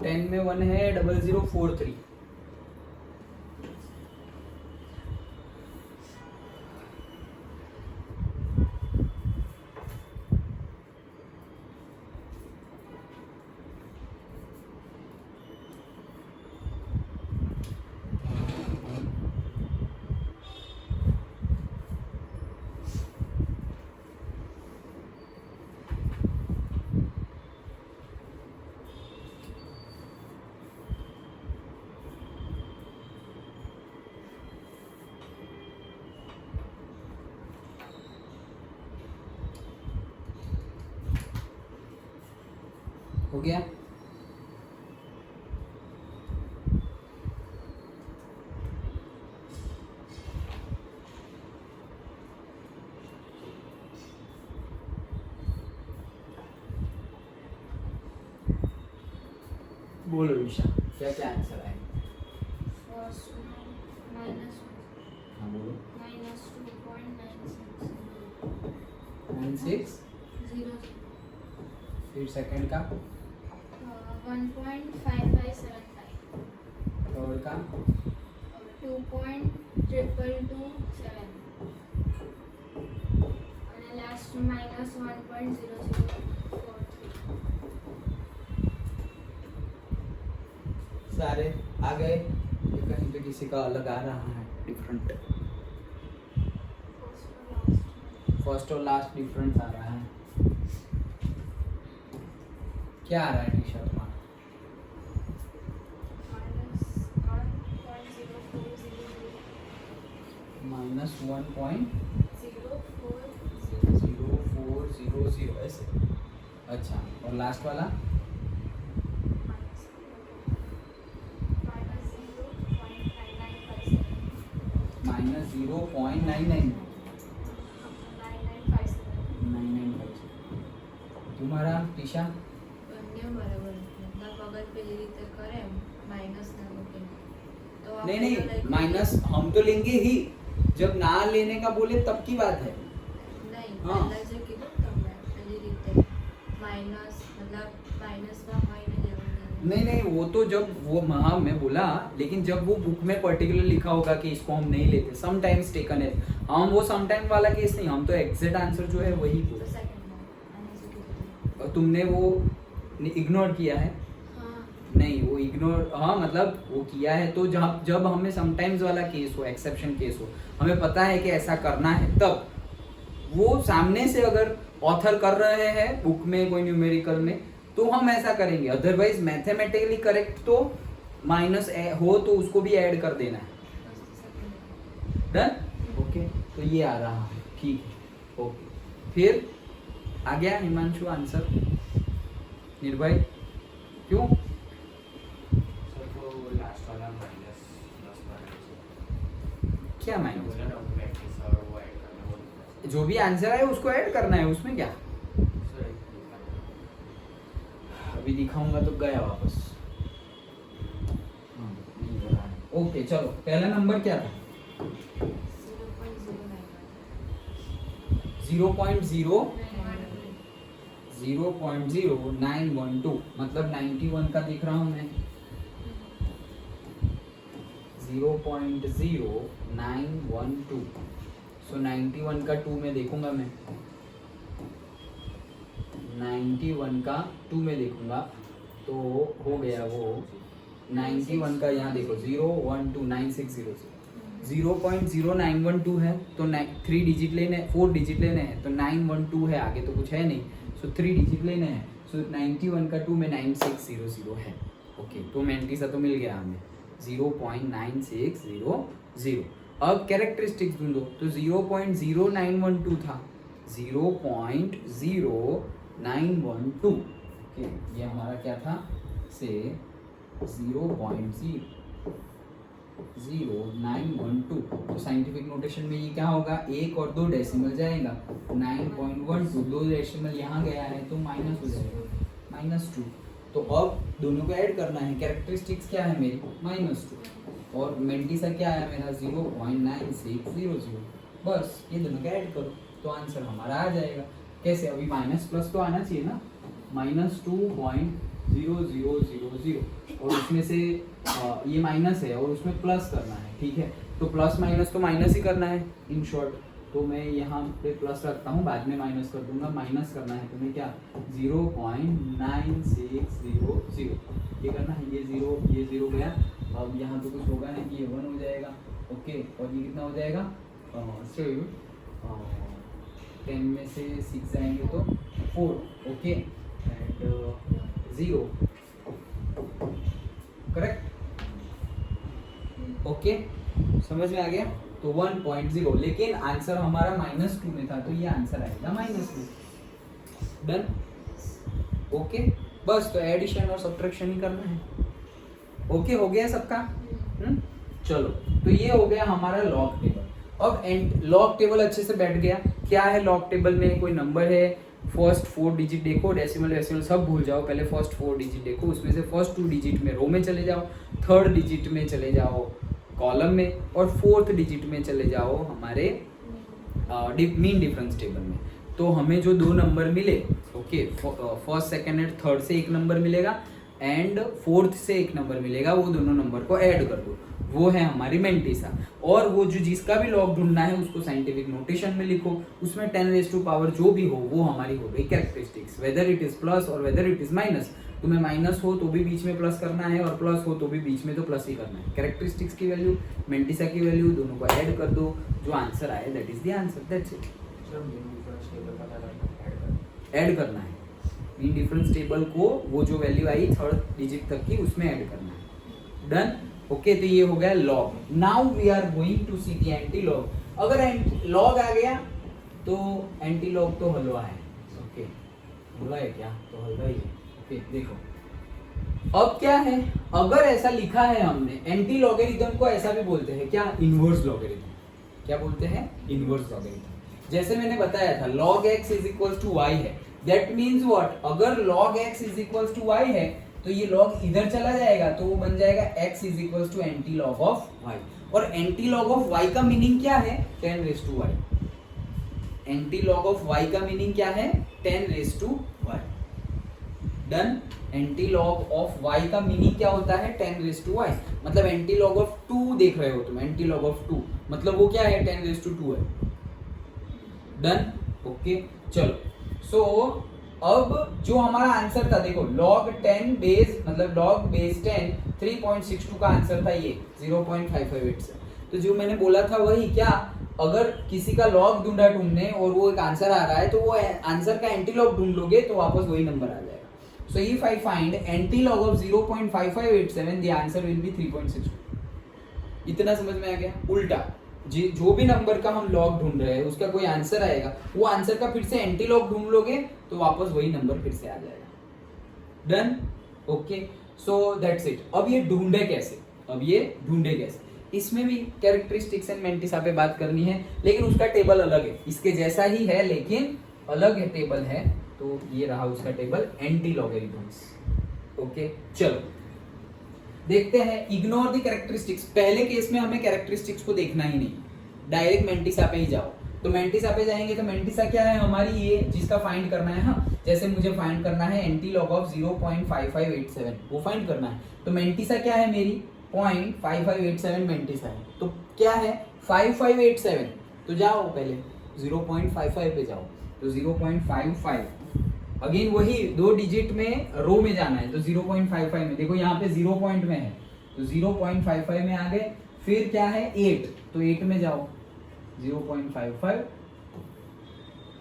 टेन में 1 है 0043। हो गया। बोलो ईशा, क्या क्या आंसर आए? हाँ बोलो। -2.96 फिर सेकंड का 1.5575 थर्ड का 2.2227 and last -1.0043। सारे आ गए, कहीं पे किसी का अलग आ रहा है डिफरेंट, फर्स्ट और लास्ट डिफरेंस आ रहा है। क्या आ रहा है टी शर्ट में? -1.0400 ऐसे। अच्छा, और लास्ट वाला -0.99 तुम्हारा ઈશા બંને બરાબર મતલબ અગર પેલી રીતે કરે માઇનસ ના મૂકે તો नहीं આપણે नहीं like माइनस हम तो लेंगे ही जब ना लेने का बोले तब की बात है નહીં હા. પહેલા જે કીધું તમને પેલી રીતે માઇનસ મતલબ માઇનસમાં હોય ને જેવું नहीं नहीं वो तो जब वो हाँ मैं बोला लेकिन जब वो बुक में पर्टिकुलर लिखा होगा कि इसको हम नहीं लेते समटाइम्स टेकन है हम वो समटाइम वाला केस नहीं हम तो एग्जैक्ट आंसर जो है वही તો बोले સેકન્ડમાં અને શું કીધું और तुमने वो इग्नोर किया है હા नहीं वो इग्नोर हाँ मतलब वो किया है तो जब जब हमें समटाइम्स वाला केस हो एक्सेप्शन केस हो हमें पता है कि ऐसा करना है तब वो सामने से अगर ऑथर कर रहे हैं बुक में कोई न्यूमेरिकल में तो हम ऐसा करेंगे अदरवाइज मैथमेटिकली करेक्ट तो माइनस हो तो उसको भी ऐड कर देना है બસ તો સેકન્ડ डन ओके तो ये आ रहा है ठीक है ओके फिर आ गया हिमांशु आंसर निर्भय क्यों सर तो लास्ट वाला माइनस प्लस करना क्या है माइनस बोला ना प्रैक्टिस और वो ऐड करना वो difference जो भी आंसर है उसको ऐड करना है उसमें क्या है। सर एक अभी दिखाऊंगा तो गया वापस हाँ, नहीं हो रहा है। ओके चलो पहला नंबर क्या था 0.0 0.0912 मतलब 91 का दिख रहा हूं मैं 0.0912 सो 91 का 2 में देखूंगा मैं 91 का 2 में देखूंगा तो हो गया वो 91 का यहाँ देखो 0129600 0.0912 है तो 3 डिजिट लेने 4 डिजिट लेने हैं तो 912 है आगे तो कुछ है नहीं सो 3 डिजिट लेने हैं सो 91 का 2 में 9600 है ओके तो मेंटीसा तो मिल गया हमें 0.9600 अब कैरेक्टरिस्टिक्स ढूंढो तो 0.0912 था 0.0912 ओके ये हमारा क्या था से 0.0912 तो साइंटिफिक नोटेशन में ये क्या होगा एक और दो डेसिमल जाएगा 9.12 दो डेसिमल यहाँ गया है तो माइनस हो जाएगा -2 तो अब दोनों को ऐड करना है कैरेक्टरिस्टिक्स क्या है मेरी -2 और मेंटीसा क्या है मेरा 0.9600 बस ये दोनों को ऐड करो तो आंसर हमारा आ जाएगा कैसे अभी माइनस प्लस तो आना चाहिए ना -2.0000 और उसमें से ये माइनस है और उसमें प्लस करना है ठीक है तो प्लस माइनस तो माइनस ही करना है इन शॉर्ट तो मैं यहाँ पे प्लस रखता हूँ बाद में माइनस कर दूंगा माइनस करना है तो मैं क्या 0.9600 ये करना है ये 0 गया अब यहाँ तो कुछ होगा नहीं कि ये 1 हो जाएगा ओके और ये कितना हो जाएगा 10 में से 6 जाएंगे तो 4 ओके एंड 0 करेक्ट ओके समझ में आ गया तो 1.0 लेकिन आंसर हमारा -2 में था तो ये आंसर आएगा -2 डन ओके बस तो एडिशन और सब्ट्रैक्शन ही करना है ओके हो गया सबका चलो तो ये हो गया हमारा लॉग टेबल अब लॉग टेबल अच्छे से बैठ गया क्या है लॉग टेबल में कोई नंबर है फर्स्ट 4 डिजिट देखो डेसिमल सब भूल जाओ पहले फर्स्ट 4 डिजिट देखो उसमें से फर्स्ट 2 डिजिट में रो में चले जाओ थर्ड डिजिट में चले जाओ कॉलम में और फोर्थ डिजिट में चले जाओ हमारे मीन डिफरेंस टेबल में तो हमें जो दो नंबर मिले okay first second and third से एक नंबर मिलेगा एंड फोर्थ से एक नंबर मिलेगा वो दोनों नंबर को ऐड कर दो वो है हमारी मेंटीसा और वो जो जिसका भी लॉग ढूंढना है उसको साइंटिफिक नोटेशन में लिखो उसमें 10⁻⁴ जो भी हो वो हमारी हो गई characteristics whether it is plus और वेदर इट इज माइनस तुम्हें माइनस हो तो भी बीच में प्लस करना है और प्लस हो तो भी बीच में तो प्लस ही करना है कैरेक्टरिस्टिक्स की वैल्यू मेंटीसा की वैल्यू दोनों को ऐड कर दो जो आंसर आए that is the answer that's it sir main difference table पता करना ऐड करना है मीन डिफरेंस टेबल को वो जो वैल्यू आई थर्ड डिजिट तक की उसमें ऐड करना है डन ओके तो ये हो गया log now we are going to see the anti log अगर लॉग आ गया तो एंटी लॉग तो हलवा है ओके हलवा है क्या तो हलवा ही है ओके देखो अब क्या है अगर ऐसा लिखा है हमने एंटी लॉगरिथम को ऐसा भी बोलते हैं क्या इनवर्स लॉगरिथम क्या बोलते हैं इनवर्स लॉगरिथम जैसे मैंने बताया था log x is equal to y है दैट मीन्स व्हाट, अगर log x is equals to y है तो ये log इधर चला जाएगा तो वो बन जाएगा x is equals to anti log of y। और एंटी लॉग ऑफ y का मीनिंग क्या है? 10 raise to y। Anti log of y का मीनिंग क्या है? 10 raise to y। Done. Anti log of y का मीनिंग क्या होता है? 10 रेज टू y। मतलब एंटी लॉग ऑफ 2 देख रहे हो तुम, एंटी लॉग ऑफ 2 मतलब वो क्या है? 10 रेज टू 2 है। डन। ओके चलो, सो अब जो हमारा आंसर था देखो, log 10 बेस मतलब log बेस 10 3.62 का आंसर था ये 0.558 से। तो जो मैंने बोला था वही, क्या अगर किसी का log ढूंढा तुमने और वो एक आंसर आ रहा है तो वो आंसर का एंटी लॉग ढूंढ लोगे तो वापस वही नंबर आ जाएगा। So if I find anti log of 0.5587 the answer will be 3.62। इतना समझ में आ गया? उल्टा जो भी नंबर का हम लॉग ढूंढ रहे हैं उसका कोई आंसर आएगा, वो आंसर का फिर से एंटी लॉग ढूंढ लोगे तो वापस वही नंबर फिर से आ जाएगा। Done. Okay, so that's it. अब ये ढूंढे कैसे? इसमें भी कैरेक्टरिस्टिक्स एंड मेंटिसा पे बात करनी है, लेकिन उसका टेबल अलग है, इसके जैसा ही है लेकिन अलग है टेबल है। तो ये रहा उसका टेबल, एंटी लॉगरिथम्स। ओके चलो देखते हैं। Ignore the characteristics. पहले केस में हमें कैरेक्टरिस्टिक्स को देखना ही नहीं, डायरेक्ट मेंटिसा पे ही जाओ। तो मेंटिसा पे जाएंगे तो मेंटिसा क्या है हमारी, ये जिसका फाइंड करना है। हाँ, जैसे मुझे फाइंड करना है एंटी लॉग ऑफ 0.5587, वो फाइंड करना है। तो मेंटिसा क्या है मेरी? 0.5587 मेंटिसा है। तो क्या है? 5587। तो जाओ पहले 0.55 पे जाओ, तो 0.55 अगेन वही 2 डिजिट में रो में जाना है। तो 0.55 में देखो, यहाँ पे 0 पॉइंट में है तो 0.55 में आ गए। फिर क्या है? 8, तो 8 में जाओ 0.55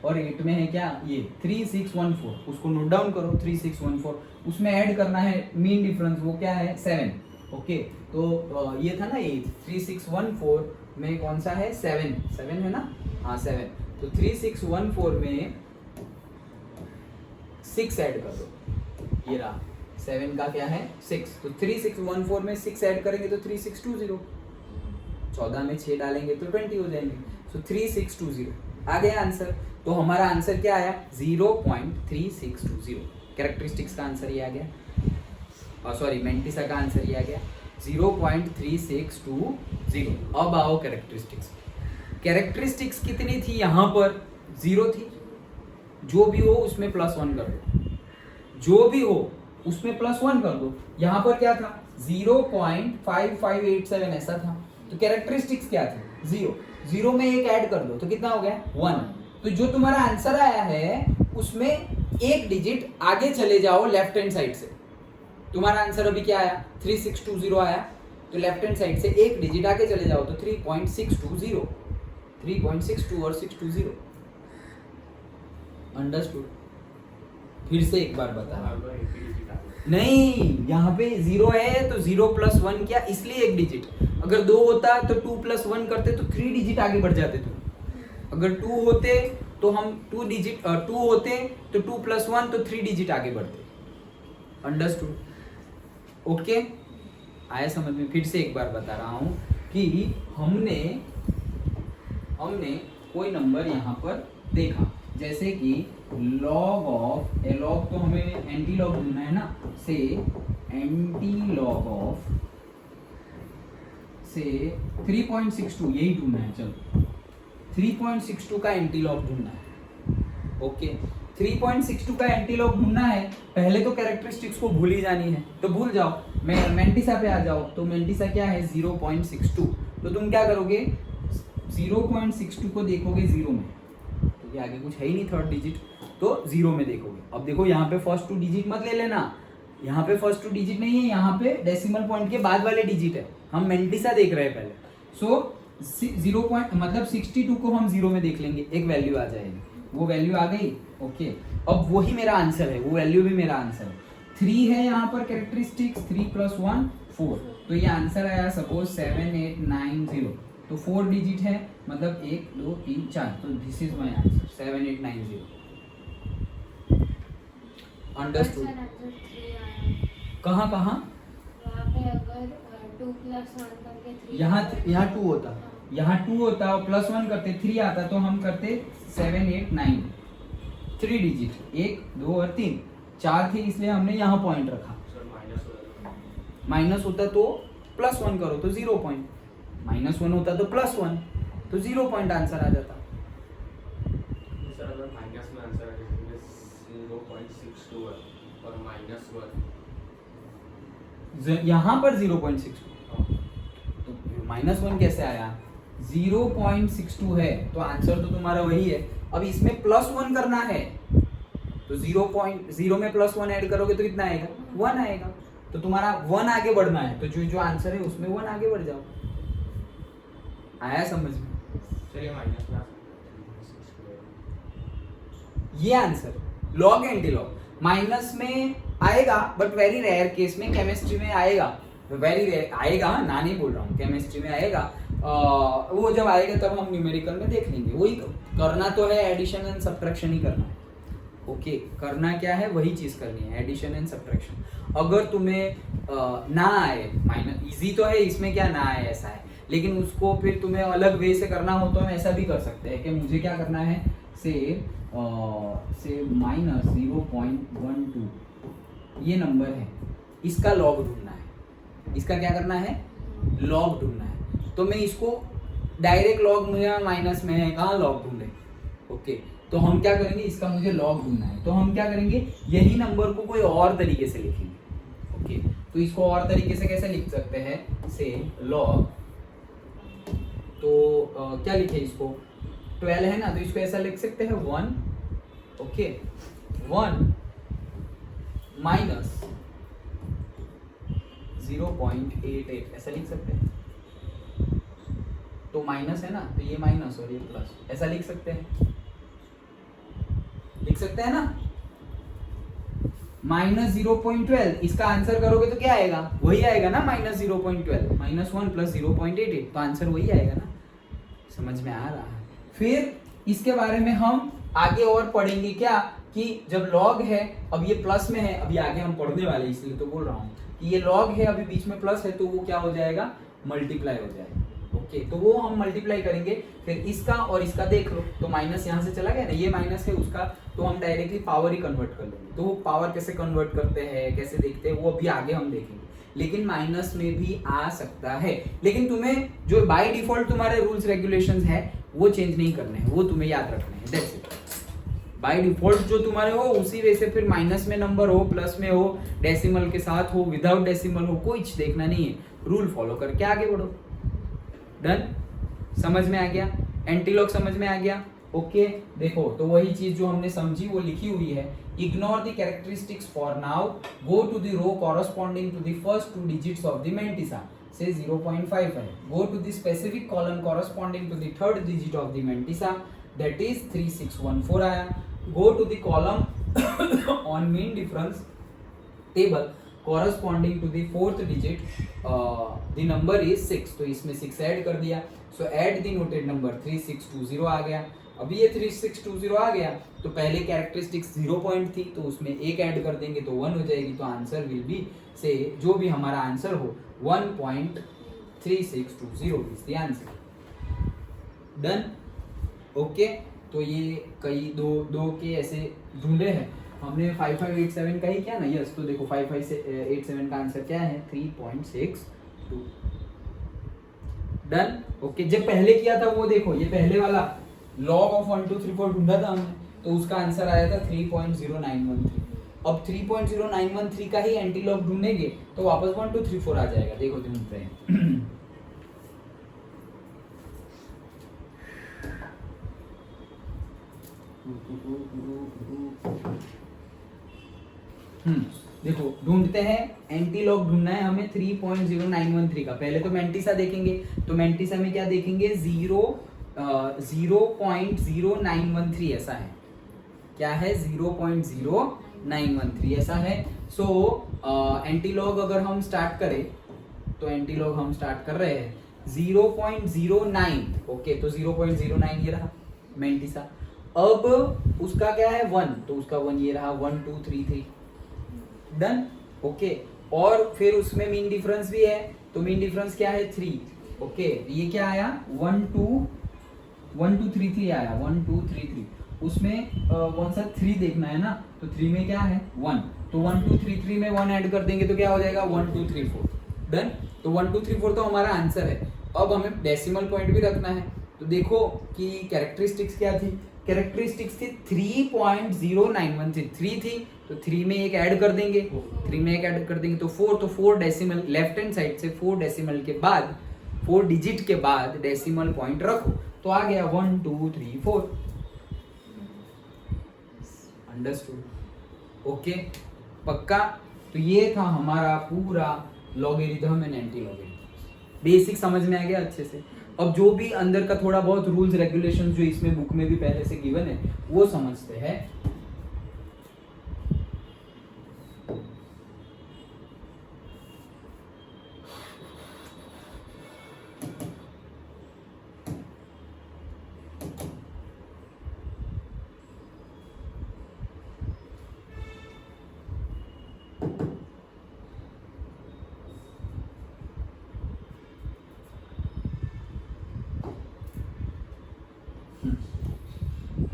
और 8 में है क्या? ये 3614, उसको नोट डाउन करो 3614। उसमें ऐड करना है मीन डिफरेंस, वो क्या है? 7। ओके, तो ये था ना 8, 3614 में कौन सा है? 7 है ना? हाँ 7। तो 3614 में 6 ऐड कर दो, ये रहा 7 का क्या है? 6। तो 3614 में 6 ऐड करेंगे तो 3620। 14 में 6 डालेंगे तो 20 हो जाएंगे। सो 3620 आ गया आंसर। तो हमारा आंसर क्या आया? 0.3620। कैरेक्टरिस्टिक्स का आंसर ये आ गया, और सॉरी मेंटिसा का आंसर ये आ गया 0.3620। अब आओ कैरेक्टरिस्टिक्स। कैरेक्टरिस्टिक्स कितनी थी यहाँ पर? 0 थी। जो भी हो उसमें +1 कर दो, जो भी हो उसमें +1 कर दो। यहाँ पर क्या था? 0.5587 ऐसा था। तो कैरेक्टरिस्टिक्स क्या थी? 0 में 1 ऐड कर दो तो कितना हो गया? 1। तो जो तुम्हारा आंसर आया है उसमें एक डिजिट आगे चले जाओ लेफ्ट हैंड साइड से। तुम्हारा आंसर अभी क्या आया? 3620 आया। तो लेफ्ट हैंड साइड से एक डिजिट आगे चले जाओ तो 3.620, 3.62 और 620। अंडरस्टूड? फिर से एक बार बता रहा हूं। नहीं, यहाँ पे 0 है तो 0 + 1 क्या, इसलिए एक डिजिट। अगर 2 होता तो 2 + 1 करते तो 3 डिजिट आगे बढ़ जाते तुम। अगर 2 होते तो हम 2 डिजिट 2 होते तो 2 + 1 तो 3 डिजिट आगे बढ़ते। अंडरस्टूड? ओके, आया समझ में? फिर से एक बार बता रहा हूं कि हमने कोई नंबर यहाँ पर देखा, जैसे कि log ऑफ log तो हमें एंटी लॉग ढूंढना है ना, से एंटी लॉग ऑफ से 3.62 यही ढूंढना है। चलो 3.62 का एंटी लॉग ढूंढना है। ओके, 3.62 का एंटी लॉग ढूंढना है। पहले तो कैरेक्टरिस्टिक्स को भूल ही जानी है, तो भूल जाओ। मैं मेंटिसा पे आ जाओ। तो मेंटिसा क्या है? 0.62। तो तुम क्या करोगे? 0.62 को देखोगे 0 में, क्योंकि आगे कुछ है ही नहीं थर्ड डिजिट, तो 0 में देखोगे। अब देखो यहाँ पे फर्स्ट 2 डिजिट मत ले लेना, यहाँ पे फर्स्ट 2 डिजिट नहीं है, यहाँ पे डेसिमल पॉइंट के बाद वाले डिजिट है। हम मेंटिसा देख रहे हैं पहले। सो 0 पॉइंट मतलब 62 को हम 0 में देख लेंगे, एक वैल्यू आ जाएगी। वो वैल्यू आ गई। ओके, अब वही मेरा आंसर है, वो वैल्यू भी मेरा आंसर है। 3 है यहाँ पर कैरेक्टरिस्टिक्स, 3 + 1 4। तो ये आंसर आया सपोज 7890। तो 4 डिजिट है, मतलब 1 2 3 4। तो this is my answer 7890। Understood? कहाँ वहाँ पे अगर 2 + 1 करके 3 यहाँ 2 होता, यहाँ 2 होता और +1 करते 3 आता, तो हम करते 789। 3 डिजिट, 1 2 और 3, 4 थे इसलिए हमने यहाँ पॉइंट रखा। सर माइनस हो जाएगा। माइनस होता तो +1 करो तो 0 पॉइंट, -1 होता तो +1 तो 0 पॉइंट आंसर आ जाता। सर अगर माइनस में आंसर है जैसे 0.62 है और -1 यहाँ पर 0.62 तो -1 कैसे आया? 0.62 है तो आंसर तो तुम्हारा वही है। अब इसमें +1 करना है तो 0.0 में +1 ऐड करोगे तो कितना आएगा? 1 आएगा। तो तुम्हारा 1 आगे बढ़ना है तो जो जो आंसर है उसमें 1 आगे बढ़ जाओ। आया समझ में? चलिए माइनस में ये answer log anti log minus में आएगा बट वेरी रेयर केस में केमिस्ट्री में आएगा, वेरी रेयर आएगा, ना नहीं बोल रहा हूँ, केमिस्ट्री में आएगा। वो जब आएगा तब हम न्यूमेरिकल में देख लेंगे। वही करना तो है, एडिशन एंड सब्ट्रैक्शन ही करना है। ओके करना क्या है? वही चीज करनी है, एडिशन एंड सब्ट्रैक्शन। अगर तुम्हें ना आए, माइनस इजी तो है, इसमें क्या ना आए ऐसा है, लेकिन उसको फिर तुम्हें अलग वे से करना हो तो हम ऐसा भी कर सकते हैं कि मुझे क्या करना है, से -0.12 ये नंबर है, इसका लॉग ढूंढना है। इसका क्या करना है? लॉग ढूंढना है। तो मैं इसको डायरेक्ट लॉग मुझे माइनस में है, कहाँ लॉग ढूंढे? ओके तो हम क्या करेंगे, इसका मुझे लॉग ढूंढना है तो हम क्या करेंगे, यही नंबर को कोई और तरीके से लिखेंगे। ओके तो इसको और तरीके से कैसे लिख सकते हैं, से लॉग, तो क्या लिखे इसको, 12 है ना तो इसको ऐसा लिख सकते हैं 1, ओके 1 माइनस 0.88 ऐसा लिख सकते हैं। तो माइनस है ना तो ये माइनस और ये प्लस, ऐसा लिख सकते हैं, लिख सकते हैं ना। -0.12 इसका आंसर करोगे तो क्या आएगा? वही आएगा ना, -0.12 -1 + 0.88 तो आंसर वही आएगा ना। समझ में आ रहा है? फिर इसके बारे में हम आगे और पढ़ेंगे क्या, कि जब लॉग है, अब ये प्लस में है, अभी आगे हम पढ़ने वाले इसलिए तो बोल रहा हूँ कि ये लॉग है, अभी बीच में प्लस है तो वो क्या हो जाएगा, मल्टीप्लाई हो जाएगा। ओके तो वो हम मल्टीप्लाई करेंगे। फिर इसका और इसका देख लो तो माइनस यहाँ से चला गया ना, ये माइनस है उसका, तो हम डायरेक्टली पावर ही कन्वर्ट कर लेंगे। तो वो पावर कैसे कन्वर्ट करते हैं, कैसे देखते हैं, वो अभी आगे हम देखेंगे। लेकिन माइनस में भी आ सकता है, लेकिन तुम्हें जो बाय डिफॉल्ट तुम्हारे रूल्स रेगुलेशंस है वो चेंज नहीं करने हैं, वो तुम्हें याद रखने हैं। That's it. बाय डिफॉल्ट जो तुम्हारे हो उसी वे से, फिर माइनस में नंबर हो, प्लस में हो, डेसिमल के साथ हो, विदाउट डेसिमल हो, कुछ देखना नहीं है, रूल फॉलो करके आगे बढ़ो। डन? समझ में आ गया? एंटीलॉग समझ में आ गया? ओके देखो तो वही चीज जो हमने समझी वो लिखी हुई है। Ignore the characteristics for now, go to the row corresponding to the first 2 digits of the mantissa, से 0.5 है। Go to the specific column corresponding to the third digit of the mantissa, that is 3614 आया। Go to the column on mean difference table corresponding to the fourth digit, the number is 6, तो इसमें 6 add कर दिया। so add the noted number 3620 आ गया। अभी ये 3620 आ गया तो पहले कैरेक्टरिस्टिक्स 0 पॉइंट थी तो उसमें एक ऐड कर देंगे तो 1 हो जाएगी, तो आंसर विल बी से जो भी हमारा आंसर हो 1.3620 is the answer. Done? Okay तो ये कई दो के ऐसे ढूंढे हैं हमने। 5587 का ही क्या ना, यस तो देखो 5587 का आंसर क्या है, 3.62। डन? ओके जब पहले किया था वो देखो, ये पहले वाला लॉग ऑफ 1 2 3 4 ढूंढा था हमने तो उसका आंसर आया था 3.0913। अब 3.0913 का ही एंटी लॉग ढूंढेंगे तो वापस 1 2 3 4 आ जाएगा। देखो ढूंढते हैं। देखो ढूंढते हैं, एंटी लॉग ढूंढना है हमें 3.0913 का। पहले तो मेंटिसा देखेंगे, तो मेंटिसा में क्या देखेंगे, 0.0913 ऐसा है। क्या है? 0.0913 ऐसा है। सो एंटी लॉग अगर हम स्टार्ट करें तो एंटी लॉग हम स्टार्ट कर रहे हैं 0.09। ओके तो 0.09 ये रहा मेंटिसा। अब उसका क्या है 1, तो उसका 1 ये रहा 1 2 3 3। डन? ओके और फिर उसमें मीन डिफरेंस भी है, तो मीन डिफरेंस क्या है 3। ओके ये क्या आया 1 2 3 3 आया 1 2 3 3। उसमें कौन सा 3 देखना है ना, तो 3 में क्या है 1, तो 1 2 3 3 में 1 ऐड कर देंगे तो क्या हो जाएगा 1 2 3 4 डन। तो 1 2 3 4 तो हमारा आंसर है। अब हमें डेसिमल पॉइंट भी रखना है, तो देखो कि कैरेक्टरिस्टिक्स क्या थी, कैरेक्टरिस्टिक्स थी 3.091 थी, 3 थी तो 3 में एक ऐड कर देंगे, 3 में एक ऐड कर देंगे तो 4, तो 4 डेसिमल लेफ्ट हैंड साइड से 4 डेसिमल के बाद 4 डिजिट के बाद डेसिमल पॉइंट रखो, तो आ गया 1 2 3 4। अंडरस्टूड? ओके, पक्का? तो ये था हमारा पूरा logarithm and anti logarithm, basic समझ में आ गया अच्छे से। अब जो भी अंदर का थोड़ा बहुत रूल्स रेगुलेशंस जो इसमें बुक में भी पहले से गिवन है वो समझते हैं।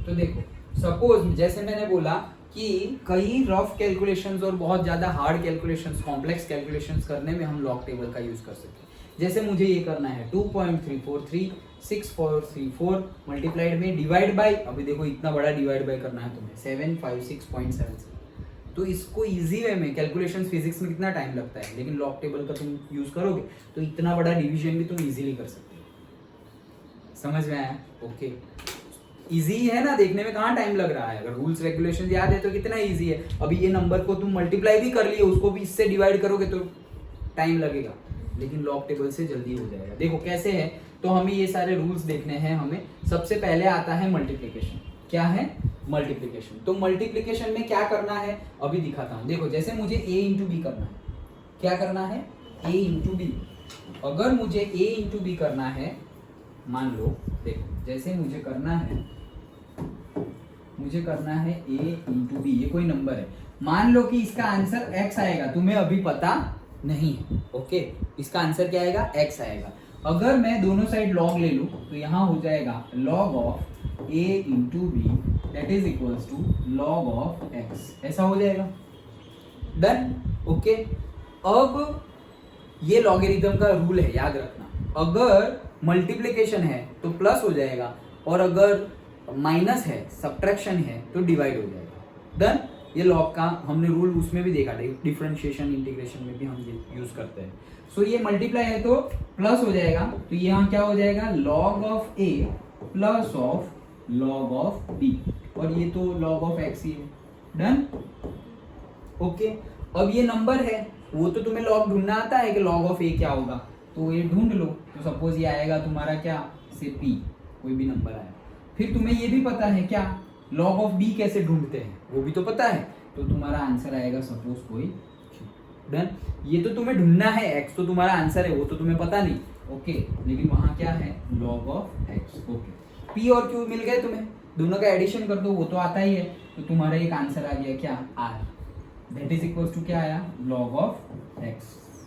तो देखो सपोज जैसे मैंने बोला कि कई रफ कैलकुलेशंस और बहुत ज्यादा हार्ड कैलकुलेशंस, कॉम्प्लेक्स कैलकुलेशंस करने में हम लॉग टेबल का यूज कर सकते हैं। जैसे मुझे ये करना है 2.3436434 मल्टीप्लाइड में डिवाइड बाय, अभी देखो इतना बड़ा डिवाइड बाय करना है तुम्हें 756.77, तो इसको इजी वे में कैलकुलेशंस फिजिक्स में कितना टाइम लगता है, लेकिन लॉग टेबल का तुम यूज करोगे तो इतना बड़ा डिवीजन भी तुम इजीली कर सकते हो। समझ में आया? ओके, इजी है ना, देखने में कहाँ टाइम लग रहा है, अगर रूल्स रेगुलेशन याद है तो कितना इजी है। अभी ये नंबर को तुम मल्टीप्लाई भी कर लिए, उसको भी इससे डिवाइड करोगे तो टाइम लगेगा, लेकिन लॉग टेबल से जल्दी हो जाएगा। देखो कैसे है, तो हमें ये सारे रूल्स देखने हैं। हमें सबसे पहले आता है मल्टीप्लिकेशन। क्या है? मल्टीप्लिकेशन। तो मल्टीप्लिकेशन में क्या करना है अभी दिखाता हूँ। देखो जैसे मुझे a इंटू बी करना है, क्या करना है a इंटू बी। अगर मुझे a इंटू बी करना है, मान लो देखो जैसे मुझे करना है a इंटू बी, ये कोई नंबर है, मान लो कि इसका आंसर x आएगा, तुम्हें अभी पता नहीं है। ओके, इसका आंसर क्या आएगा? x आएगा। अगर मैं दोनों साइड लॉग ले लूं तो यहाँ हो जाएगा log of a into b that is equals to log of x, ऐसा हो जाएगा। डन? ओके, अब ये लॉगरिथम का रूल है, याद रखना। अगर मल्टीप्लिकेशन है तो प्लस हो जाएगा, और अगर माइनस है, सब्ट्रैक्शन है, तो डिवाइड हो जाएगा। डन? ये लॉग का हमने रूल उसमें भी देखा, डिफरेंशिएशन इंटीग्रेशन में भी हम ये यूज करते हैं। सो ये मल्टीप्लाई है तो प्लस हो जाएगा, तो यहाँ क्या हो जाएगा log of a plus of log of b, और ये तो log ऑफ x ही है। डन? ओके, अब ये नंबर है, वो तो तुम्हें लॉग ढूंढना आता है कि log ऑफ a क्या होगा, तो ये ढूंढ लो। तो सपोज ये आएगा तुम्हारा क्या, से p, कोई भी नंबर आया। फिर तुम्हें ये भी पता है क्या, log ऑफ b कैसे ढूंढते हैं, वो भी तो पता है, तो तुम्हारा आंसर आएगा सपोज कोई। डन? ये तो तुम्हें ढूंढना है, x तो तुम्हारा आंसर है, वो तो तुम्हें पता नहीं। ओके, लेकिन वहां क्या है, log of x। Okay, p और q मिल गए तुम्हें, दोनों का एडिशन कर दो, वो तो आता ही है, तो तुम्हारा एक आंसर आ गया क्या, r, that is equals to क्या आया, log ऑफ x।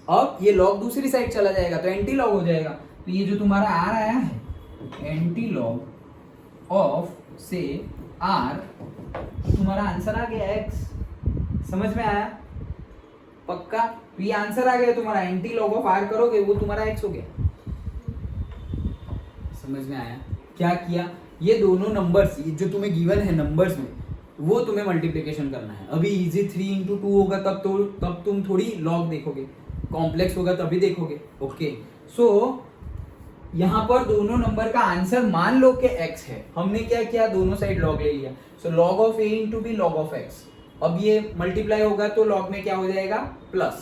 अब ये log दूसरी साइड चला जाएगा तो एंटी लॉग हो जाएगा, तो ये जो तुम्हारा r आया है एंटी लॉग ऑफ से r, तो तुम्हारा आंसर आ गया x। समझ में आया? पक्का? तो ये आंसर आ गया तुम्हारा, एंटी लॉग ऑफ r करोगे वो तुम्हारा x हो गया। समझ में आया? क्या किया, ये दोनों नंबर्स जो तुम्हें गिवन है नंबर्स में, वो तुम्हें मल्टीप्लिकेशन करना है। अभी इजी 3 इंटू 2 होगा तब तुम थोड़ी लॉग देखोगे, कॉम्प्लेक्स होगा तभी देखोगे। ओके, सो यहाँ पर दोनों नंबर का आंसर मान लो कि x है, हमने क्या किया, दोनों साइड लॉग ले लिया। So log of a into b log of x। अब ये मल्टीप्लाई होगा तो log में क्या हो जाएगा, plus.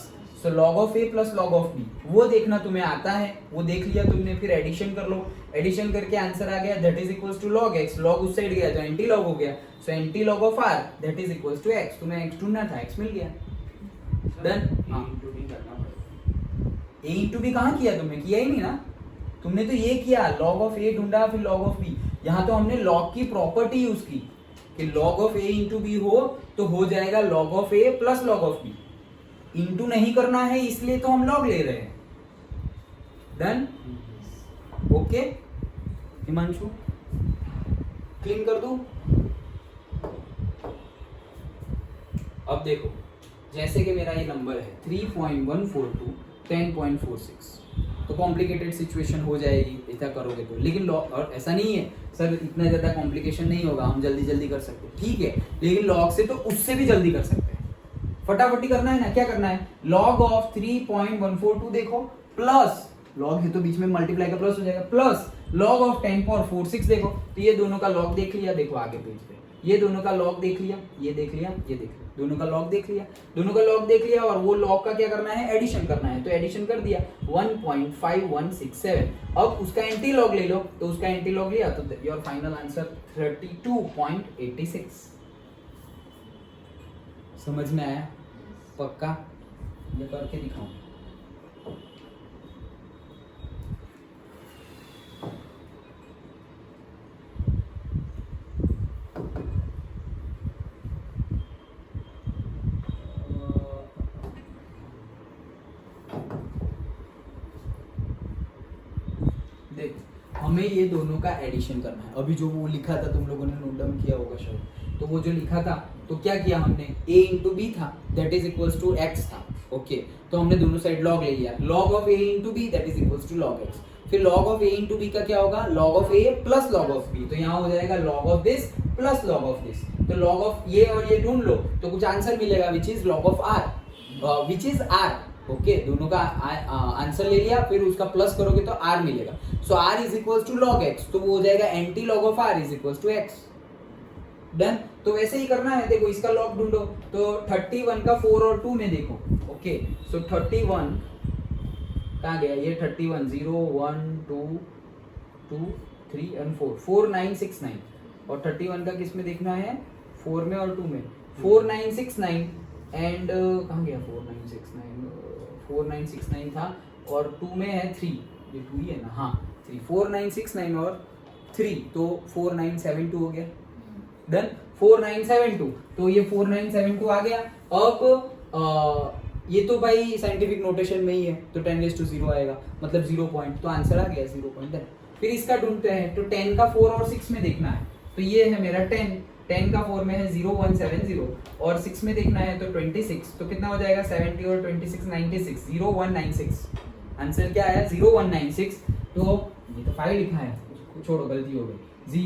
So log of a plus log of b, वो देखना तुम्हें आता है, वो देख लिया तुमने, फिर एडिशन कर लो, एडिशन करके आंसर आ गया that is equals to log x। log उस साइड गया तो एंटी लॉग हो गया, so anti log of r that is equals to x। तुम्हें x ढूंढना था, x मिल गया। डन? a इंटू b कहाँ किया तुमने, किया ही नहीं ना, तुमने तो ये किया, log ऑफ a ढूंढा फिर log ऑफ b। यहाँ तो हमने log की प्रॉपर्टी यूज की कि log of a into b हो तो हो जाएगा log of a plus log of b। Into नहीं करना है इसलिए तो हम log ले रहे हैं। डन? ओके, हिमांशु क्लीन कर दूं? अब देखो जैसे कि मेरा ये नंबर है 3.142 10.46, तो कॉम्प्लिकेटेड सिचुएशन हो जाएगी ऐसा करोगे तो, लेकिन लॉग, और ऐसा नहीं है सर इतना ज़्यादा कॉम्प्लिकेशन नहीं होगा, हम जल्दी जल्दी कर सकते हैं, ठीक है, लेकिन लॉग से तो उससे भी जल्दी कर सकते हैं। फटाफटी करना है ना, क्या करना है, लॉग ऑफ 3.142 देखो प्लस लॉग है तो बीच में मल्टीप्लाई का प्लस हो जाएगा, प्लस लॉग ऑफ 10.46 देखो, तो ये दोनों का लॉग देख लिया, देखो आगे पेज पे ये दोनों का लॉग देख लिया, ये देख लिया, ये देख लिया, दोनों का लॉग देख लिया, दोनों का लॉग देख लिया, और वो लॉग का क्या करना है, एडिशन करना है, तो एडिशन कर दिया 1.5167। अब उसका एंटी लॉग ले लो, तो उसका एंटी लॉग लिया तो योर फाइनल आंसर 32.86। समझ में आया? पक्का? ये करके दिखाऊं। देख हमें ये दोनों का एडिशन करना है। अभी जो वो लिखा था तुम लोगों ने नोट डाउन किया होगा शायद, तो वो जो लिखा था तो क्या किया हमने, a इंटू बी था that is equals to x था, ओके, तो हमने दोनों साइड लॉग ले लिया, log of a into b that is equals to log x, फिर log of a into b का क्या होगा, log of a plus log of b, तो यहाँ हो जाएगा log of this plus log of this, तो लॉग ऑफ ये और ये ढूंढ लो तो कुछ आंसर मिलेगा which is log of r, which is r, okay, दोनों का आंसर ले लिया, फिर उसका प्लस करोगे तो r मिलेगा, so r is equals to log x, तो वो हो जाएगा anti log of r is equals to x। Done. तो वैसे ही करना है, देखो इसका लॉग ढूंढो, तो 31 का 4 और 2 में देखो, ओके, सो 31 कहाँ गया ये 31, 0 1 2 2 3 एंड 4 4969, और 31 का किस में देखना है, 4 में और 2 में, 4969 एंड कहाँ गया 4969 था, और 2 में है 3, ये 2 ही है ना, हाँ 3, 4969 और 3, तो 4972 हो गया। डन, 4972, तो ये 4972 आ गया। अब ये तो भाई साइंटिफिक नोटेशन में ही है, तो 10⁻0 आएगा, मतलब 0 पॉइंट, तो आंसर आ गया 0 पॉइंट। फिर इसका ढूंढते हैं, तो 10 का 4 और 6 में देखना है, तो ये है मेरा 10 का 4 में है 0170, और 6 में देखना है तो 26, तो कितना हो जाएगा 70 और 26 96, 0196, आंसर क्या आया 0196, तो ये तो 5 लिखा है, छोड़ो गलती हो गई,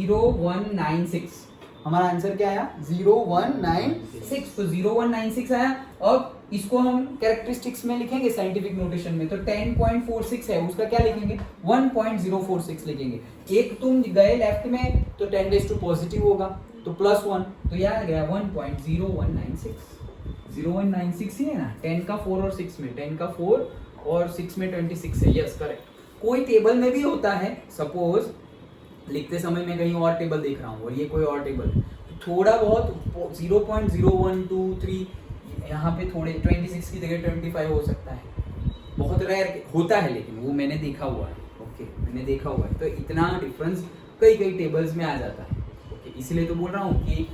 0196, हमारा आंसर क्या आया 0196, तो 0196 आया। अब इसको हम कैरेक्टरिस्टिक्स में लिखेंगे साइंटिफिक नोटेशन में, तो 10.46 है, उसका क्या लिखेंगे 1.046 लिखेंगे, एक तुम गए लेफ्ट में तो 10 पॉजिटिव होगा तो +1, तो यहाँ आ गया 1.0196, 0196 ही है ना, 10 का 4 और 6 में, 10 का 4 और 6 में 26 है, यस करेक्ट। कोई टेबल में भी होता है, सपोज लिखते समय मैं कहीं और टेबल देख रहा हूँ और ये कोई और टेबल है, तो थोड़ा बहुत 0.0123 यहाँ पे थोड़े 26 की जगह 25 हो सकता है, बहुत रेयर होता है, लेकिन वो मैंने देखा हुआ है, ओके, मैंने देखा हुआ है, तो इतना डिफरेंस कई टेबल्स में आ जाता है, ओके, इसलिए तो बोल रहा हूँ कि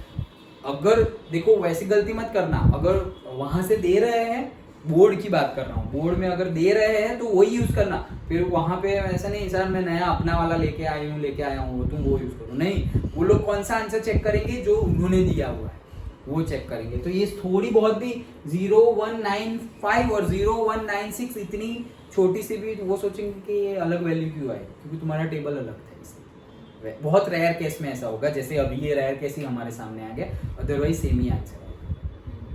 अगर देखो वैसी गलती मत करना, अगर वहां से दे रहे हैं, बोर्ड की बात कर रहा हूँ, बोर्ड में अगर दे रहे हैं तो वही यूज करना, फिर वहां पे ऐसा नहीं सर मैं नया अपना वाला लेके आया हूँ तुम वो यूज करो, नहीं, वो लोग कौन सा आंसर चेक करेंगे जो उन्होंने दिया हुआ है वो चेक करेंगे, तो ये थोड़ी बहुत भी 0195 और 0196 इतनी छोटी सी भी वो सोचेंगे कि ये अलग वैल्यू क्यों आए, क्योंकि तुम्हारा टेबल अलग था, इसलिए बहुत रेयर केस में ऐसा होगा, जैसे अभी ये रेयर केस ही हमारे सामने आ गया, अदरवाइज सेम ही आंसर आएगा।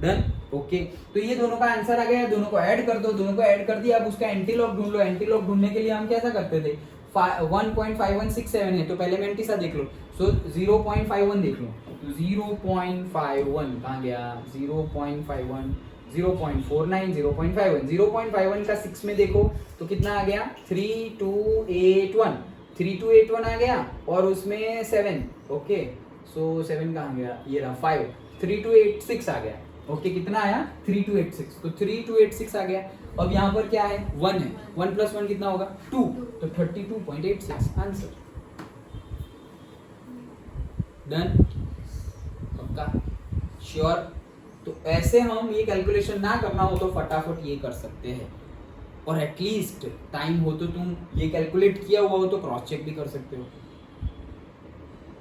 डन, ओके, तो ये दोनों का आंसर आ गया, दोनों को ऐड कर दो, दोनों को ऐड कर दिया, अब उसका एंटीलॉग ढूंढ लो, एंटीलॉग ढूंढने के लिए हम कैसा करते थे, 1.5167 है, तो पहले में एंटी सा देख लो, सो 0.51 देख लो, तो 0.51 कहाँ गया, 0.51 0.49 0.51 0.51 का 6 में देखो तो कितना आ गया 3281 आ गया, और उसमें 7, ओके, सो 7 कहाँ गया, ये रहा 5, 3286 आ गया, ओके, कितना आया 3286, तो 3286 आ गया। अब यहाँ पर क्या है 1 है, 1 + 1 कितना होगा 2, तो 32.86 आंसर। डन, पक्का, श्योर। तो ऐसे हम ये कैलकुलेशन ना करना हो तो फटाफट ये कर सकते हैं, और एटलीस्ट टाइम हो तो तुम ये कैलकुलेट किया हुआ हो तो क्रॉस चेक भी कर सकते हो,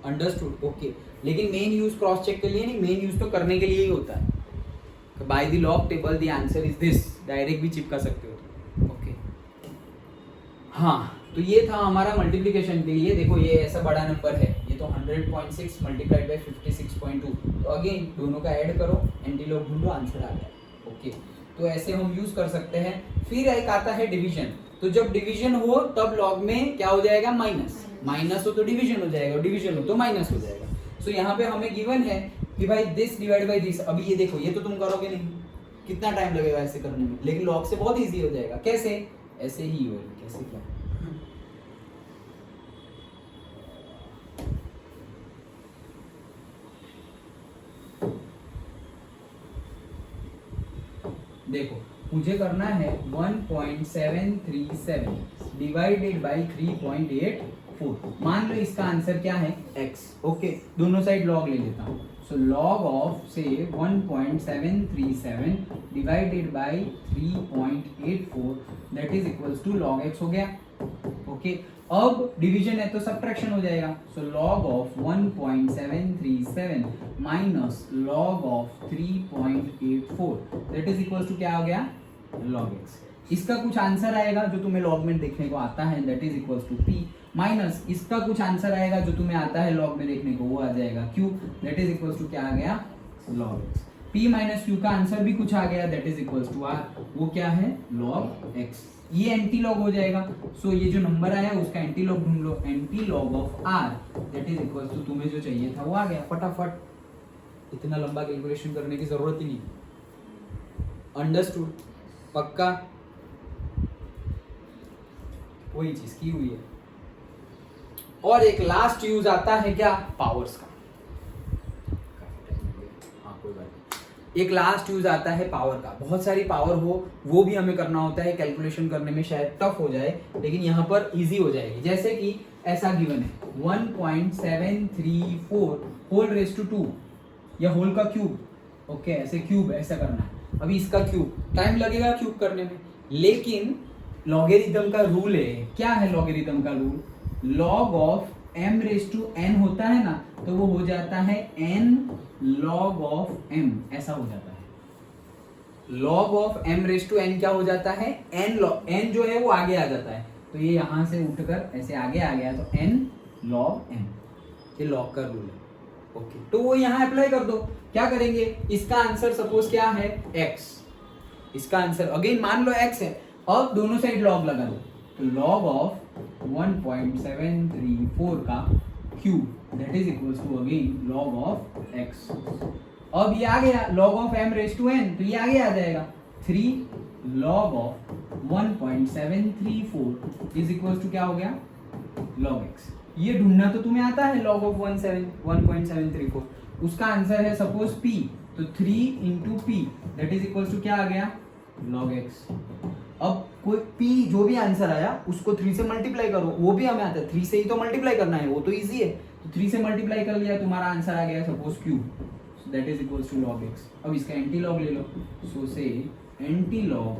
अंडरस्टूड, ओके, लेकिन मेन यूज क्रॉस चेक के लिए नहीं, मेन यूज तो करने के लिए ही होता है, by the log table the answer is this, direct भी चिपका सकते हो। ओके हाँ, तो ये था हमारा मल्टीप्लिकेशन के लिए। देखो ये ऐसा बड़ा नंबर है, ये तो 100.6 मल्टीप्लाइड बाय 56.2, तो अगेन दोनों का ऐड करो, एंटी लॉग ढूंढो, आंसर आ गया। ओके, तो ऐसे हम यूज कर सकते हैं। फिर एक आता है डिवीजन, तो जब डिवीजन हो तब लॉग में क्या हो जाएगा, माइनस। माइनस हो तो डिवीजन हो जाएगा, डिवीजन हो तो माइनस हो जाएगा। सो यहाँ पे हमें गिवन है कि भाई दिस डिवाइड बाय दिस। अभी ये देखो, ये तो तुम करोगे नहीं, कितना टाइम लगेगा ऐसे करने में, लेकिन लॉग से बहुत इजी हो जाएगा। कैसे? ऐसे ही हो, कैसे क्या? देखो मुझे करना है 1.737 डिवाइडेड बाई 3.84। मान लो इसका आंसर क्या है, x। ओके, दोनों साइड लॉग ले लेता हूँ। सो लॉग ऑफ से 1.737 divided by 3.84 that is equals to log x हो गया। ओके, अब डिवीजन है तो सब्ट्रैक्शन हो जाएगा। So log of 1.737 minus log of 3.84 that is equals to क्या हो गया, लॉग x। इसका कुछ आंसर आएगा जो तुम्हें लॉग में देखने को आता है, that is equals to p, minus इसका कुछ आंसर आएगा जो तुम्हें आता है लॉग में देखने को, वो आ जाएगा q, that is equals to क्या आ गया, log x। p minus q का आंसर भी कुछ आ गया, that is equals to r, वो क्या है, लॉग x। ये एंटी लॉग हो जाएगा। सो ये जो नंबर आया उसका एंटी लॉग ढूंढ लो, anti log of r that is equals to तुम्हें जो चाहिए था वो आ गया फटाफट। इतना लंबा कैलकुलेशन करने की जरूरत ही नहीं। अंडरस्टूड? पक्का? वही चीज की हुई है। और एक लास्ट यूज आता है क्या, पावर्स का। हाँ कोई बात नहीं, एक लास्ट यूज आता है पावर का। बहुत सारी पावर हो वो भी हमें करना होता है, कैलकुलेशन करने में शायद टफ हो जाए लेकिन यहाँ पर इजी हो जाएगी। जैसे कि ऐसा गिवन है 1.734 होल रेज टू 2 या होल का क्यूब। ओके, ऐसे क्यूब ऐसा करना है। अभी इसका क्यूब टाइम लगेगा क्यूब करने में, लेकिन लॉगरिथम का रूल है। क्या है लॉगरिथम का rule? Log of m raise to n होता है ना, तो वो हो जाता है n log ऑफ m, ऐसा हो जाता है। log of m raise to n क्या हो जाता है, n जो है वो आगे आ जाता है, तो ये यहां से उठकर ऐसे आगे आ गया तो n log m, ये लॉग का रूल है। ओके, तो वो यहाँ अप्लाई कर दो। क्या करेंगे, इसका आंसर सपोज क्या है, x। इसका आंसर अगेन मान लो x है, अब दोनों साइड लॉग लगा दो, तो लॉग ऑफ 1.734 का cube that is equals to again log of x। अब ये आ गया log of m raise to n, तो ये आगे आ जाएगा 3 log of 1.734 is equals to क्या हो गया, लॉग x। ये ढूंढना तो तुम्हें आता है, लॉग ऑफ 1.734, उसका आंसर है सपोज p, तो 3 into p that is equals to क्या आ गया, लॉग x। अब कोई p जो भी आंसर आया उसको 3 से मल्टीप्लाई करो, वो भी हमें आता है, 3 से ही तो मल्टीप्लाई करना है, वो तो इजी है। तो 3 से मल्टीप्लाई कर लिया, तुम्हारा आंसर आ गया suppose q that is equals to log x। अब इसका एंटी लॉग ले लो, सो से एंटी लॉग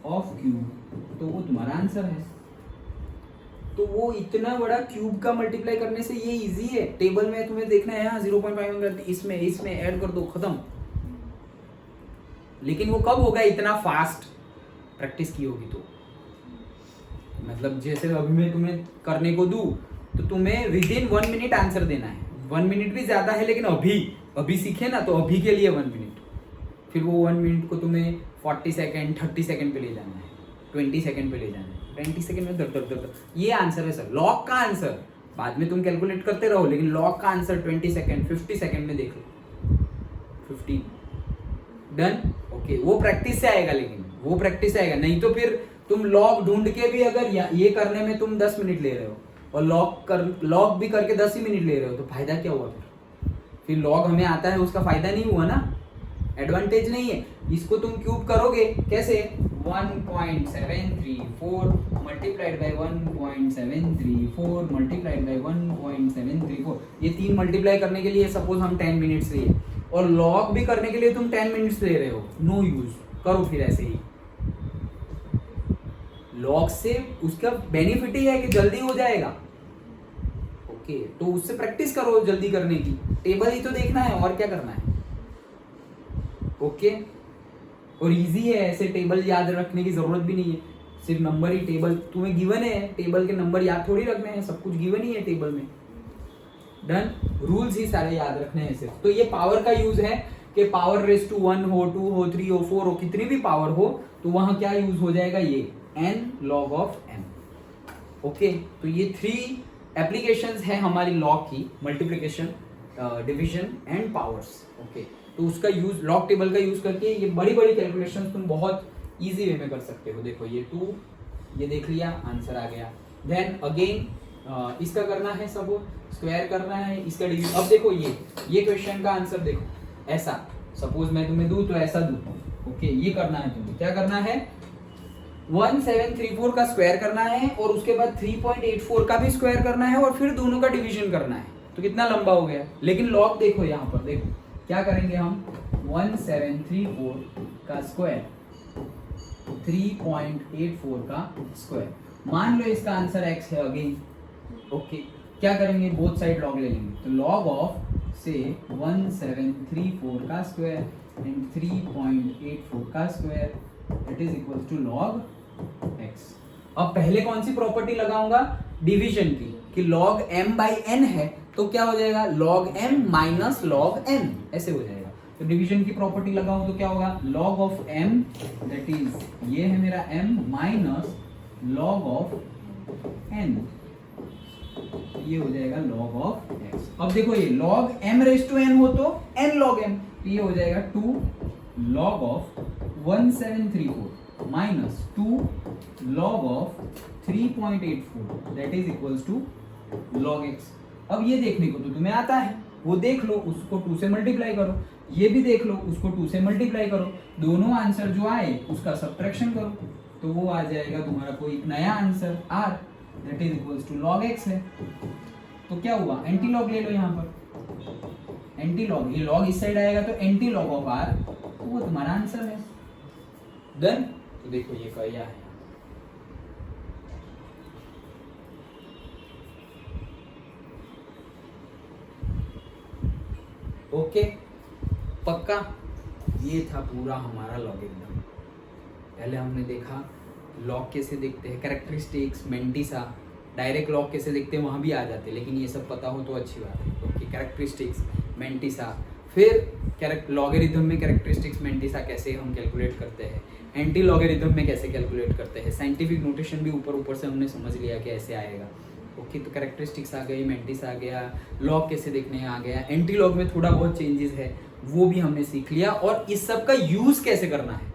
ऑफ q, तो वो तुम्हारा आंसर है। तो वो इतना बड़ा क्यूब का मल्टीप्लाई करने से ये इजी है। टेबल में तुम्हें देखना है, यहाँ 0.5 इसमें ऐड कर दो, खत्म। लेकिन वो कब होगा इतना फास्ट, प्रैक्टिस की होगी तो। मतलब जैसे अभी मैं तुम्हें करने को दूं तो तुम्हें विद इन 1 मिनट आंसर देना है। 1 मिनट भी ज्यादा है, लेकिन अभी सीखे ना, तो अभी के लिए 1 मिनट। फिर वो 1 मिनट को तुम्हें 40 सेकेंड 30 सेकेंड पे ले जाना है, 20 सेकेंड पे ले जाना है, 20 सेकेंड में दर। ये आंसर है सर, लॉग का आंसर। बाद में तुम कैलकुलेट करते रहो, लेकिन लॉग का आंसर 20 सेकेंड 50 सेकेंड में देख लो, 15 डन। ओके, वो प्रैक्टिस से आएगा, लेकिन वो प्रैक्टिस से आएगा। नहीं तो फिर तुम लॉग ढूंढ के भी अगर ये करने में तुम 10 मिनट ले रहे हो और लॉग भी करके 10 ही मिनट ले रहे हो, तो फायदा क्या हुआ फिर लॉग हमें आता है उसका फायदा नहीं हुआ ना, एडवांटेज नहीं है। इसको तुम क्यूब करोगे कैसे, 1.734 मल्टीप्लाइड बाय 1.734 मल्टीप्लाइड बाय 1.734, ये 3 मल्टीप्लाई करने के लिए सपोज हम 10 मिनट्स लिए, और लॉग भी करने के लिए तुम 10 मिनट्स ले रहे हो, नो यूज। करो फिर ऐसे ही। लॉग से उसका बेनिफिट ही है कि जल्दी हो जाएगा। ओके, तो उससे प्रैक्टिस करो जल्दी करने की। टेबल ही तो देखना है, और क्या करना है। ओके और इजी है, ऐसे टेबल याद रखने की जरूरत भी नहीं है, सिर्फ नंबर ही टेबल तुम्हें गिवन है, टेबल के नंबर याद थोड़ी रखने हैं, सब कुछ गिवन ही है टेबल में। डन, रूल्स ही सारे याद रखने हैं सिर्फ। तो ये पावर का यूज है कि पावर रेस टू 1 हो, 2 हो, 3 हो, 4 हो, कितनी भी पावर हो तो वहां क्या यूज हो जाएगा, ये n log of m। Okay तो ये 3 एप्लीकेशंस है हमारी लॉग की, multiplication, division and powers. Okay तो उसका यूज, लॉग टेबल का यूज करके ये बड़ी बड़ी कैलकुलेशंस तुम बहुत इजी वे में कर सकते हो। देखो ये 2, ये देख लिया, आंसर आ गया। देन अगेन इसका करना है, सब स्क्वायर करना है, इसका डिवीजन। अब देखो ये क्वेश्चन का आंसर देखो, ऐसा सपोज मैं तुम्हें दूं तो ऐसा दूं। ओके ये करना है, तुम्हें क्या करना है, 1734 का स्क्वायर करना है और उसके बाद 3.84 का भी स्क्वायर करना है और फिर दोनों का डिवीजन करना है। तो कितना लंबा हो गया, लेकिन लॉग देखो यहाँ पर, देखो क्या करेंगे हम, 1734 का स्क्वायर 3.84 का स्क्वायर, मान लो इसका आंसर x है अगेन। ओके क्या करेंगे, बोथ साइड लॉग ले लेंगे, तो लॉग ऑफ से 1734 का स्क्वायर एंड 3.84 का square it is equal to log x। अब पहले कौन सी प्रॉपर्टी लगाऊंगा, डिवीजन की, कि log m by n है तो क्या हो जाएगा, log m minus log n, ऐसे हो जाएगा। तो डिवीजन की प्रॉपर्टी लगाऊं तो क्या होगा, log of m that is ये है मेरा m minus log of n, ये हो जाएगा log of x। अब देखो ये log m raise to n हो तो n log m, तो ये हो जाएगा 2 log of 1734 minus 2 log of 3.84 that is equals to log x। अब ये देखने को तो तुम्हें आता है, वो देख लो, उसको 2 से मल्टीप्लाई करो, ये भी देख लो, उसको 2 से मल्टीप्लाई करो, दोनों आंसर जो आए उसका सब्ट्रैक्शन करो, तो वो आ जाएगा तुम्हारा कोई नया answer r that is equals to log x है। तो क्या हुआ, एंटी लॉग ले लो यहाँ पर, एंटी लॉग, ये लॉग इस साइड आएगा तो एंटी लॉग ऑफ r, तो वो तुम्हारा आंसर है। डन, तो देखो ये क्या है, ओके पक्का। ये था पूरा हमारा लॉगरिथम। पहले हमने देखा लॉग कैसे देखते हैं, कैरेक्टरिस्टिक्स, मेंटिसा, डायरेक्ट लॉग कैसे देखते हैं वहाँ भी आ जाते हैं, लेकिन ये सब पता हो तो अच्छी बात है। ओके कैरेक्टरिस्टिक्स, मेंटिसा, फिर लॉगरिथम में कैरेक्टरिस्टिक्स, मेंटिसा कैसे हम कैलकुलेट करते हैं, एंटी लॉगरिथम में कैसे कैलकुलेट करते हैं, साइंटिफिक नोटेशन भी ऊपर ऊपर से हमने समझ लिया कि ऐसे आएगा। ओके तो कैरेक्टरिस्टिक्स आ गई, मेंटिस आ गया, लॉग कैसे देखने आ गया, एंटी लॉग में थोड़ा बहुत चेंजेस है वो भी हमने सीख लिया, और इस सब का यूज कैसे करना है।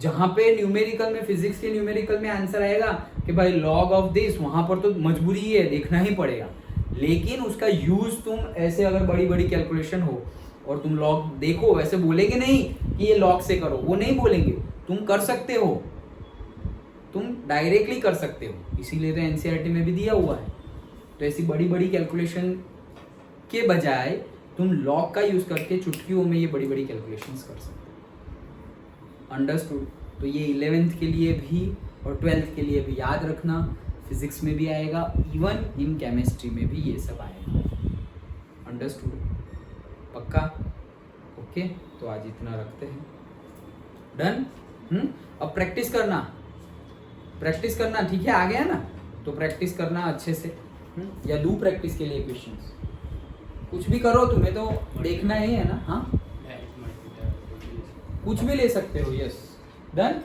जहाँ पे न्यूमेरिकल में, फिजिक्स के न्यूमेरिकल में आंसर आएगा कि भाई लॉग ऑफ दिस, वहां पर तो मजबूरी ही है, देखना ही पड़ेगा, लेकिन उसका यूज तुम ऐसे अगर बड़ी बड़ी कैलकुलेशन हो और तुम लॉग देखो, वैसे बोलेंगे नहीं कि ये लॉग से करो, वो नहीं बोलेंगे, तुम कर सकते हो, तुम डायरेक्टली कर सकते हो, इसीलिए तो एनसीईआरटी में भी दिया हुआ है। तो ऐसी बड़ी बड़ी कैलकुलेशन के बजाय तुम लॉग का यूज करके चुटकियों में ये बड़ी बड़ी कैलकुलेशंस कर सकते हो। अंडरस्टूड। तो ये 11th के लिए भी और 12th के लिए भी याद रखना, फिजिक्स में भी आएगा, इवन इन केमिस्ट्री में भी ये सब आएगा। अंडरस्टूड, पक्का। ओके तो आज इतना रखते हैं। डन। अब प्रैक्टिस करना, ठीक है, आ गया ना, तो प्रैक्टिस करना अच्छे से। या दो प्रैक्टिस के लिए क्वेश्चंस, कुछ भी करो, तुम्हें तो देखना ही है ना। हाँ कुछ भी ले सकते हो। Yes done.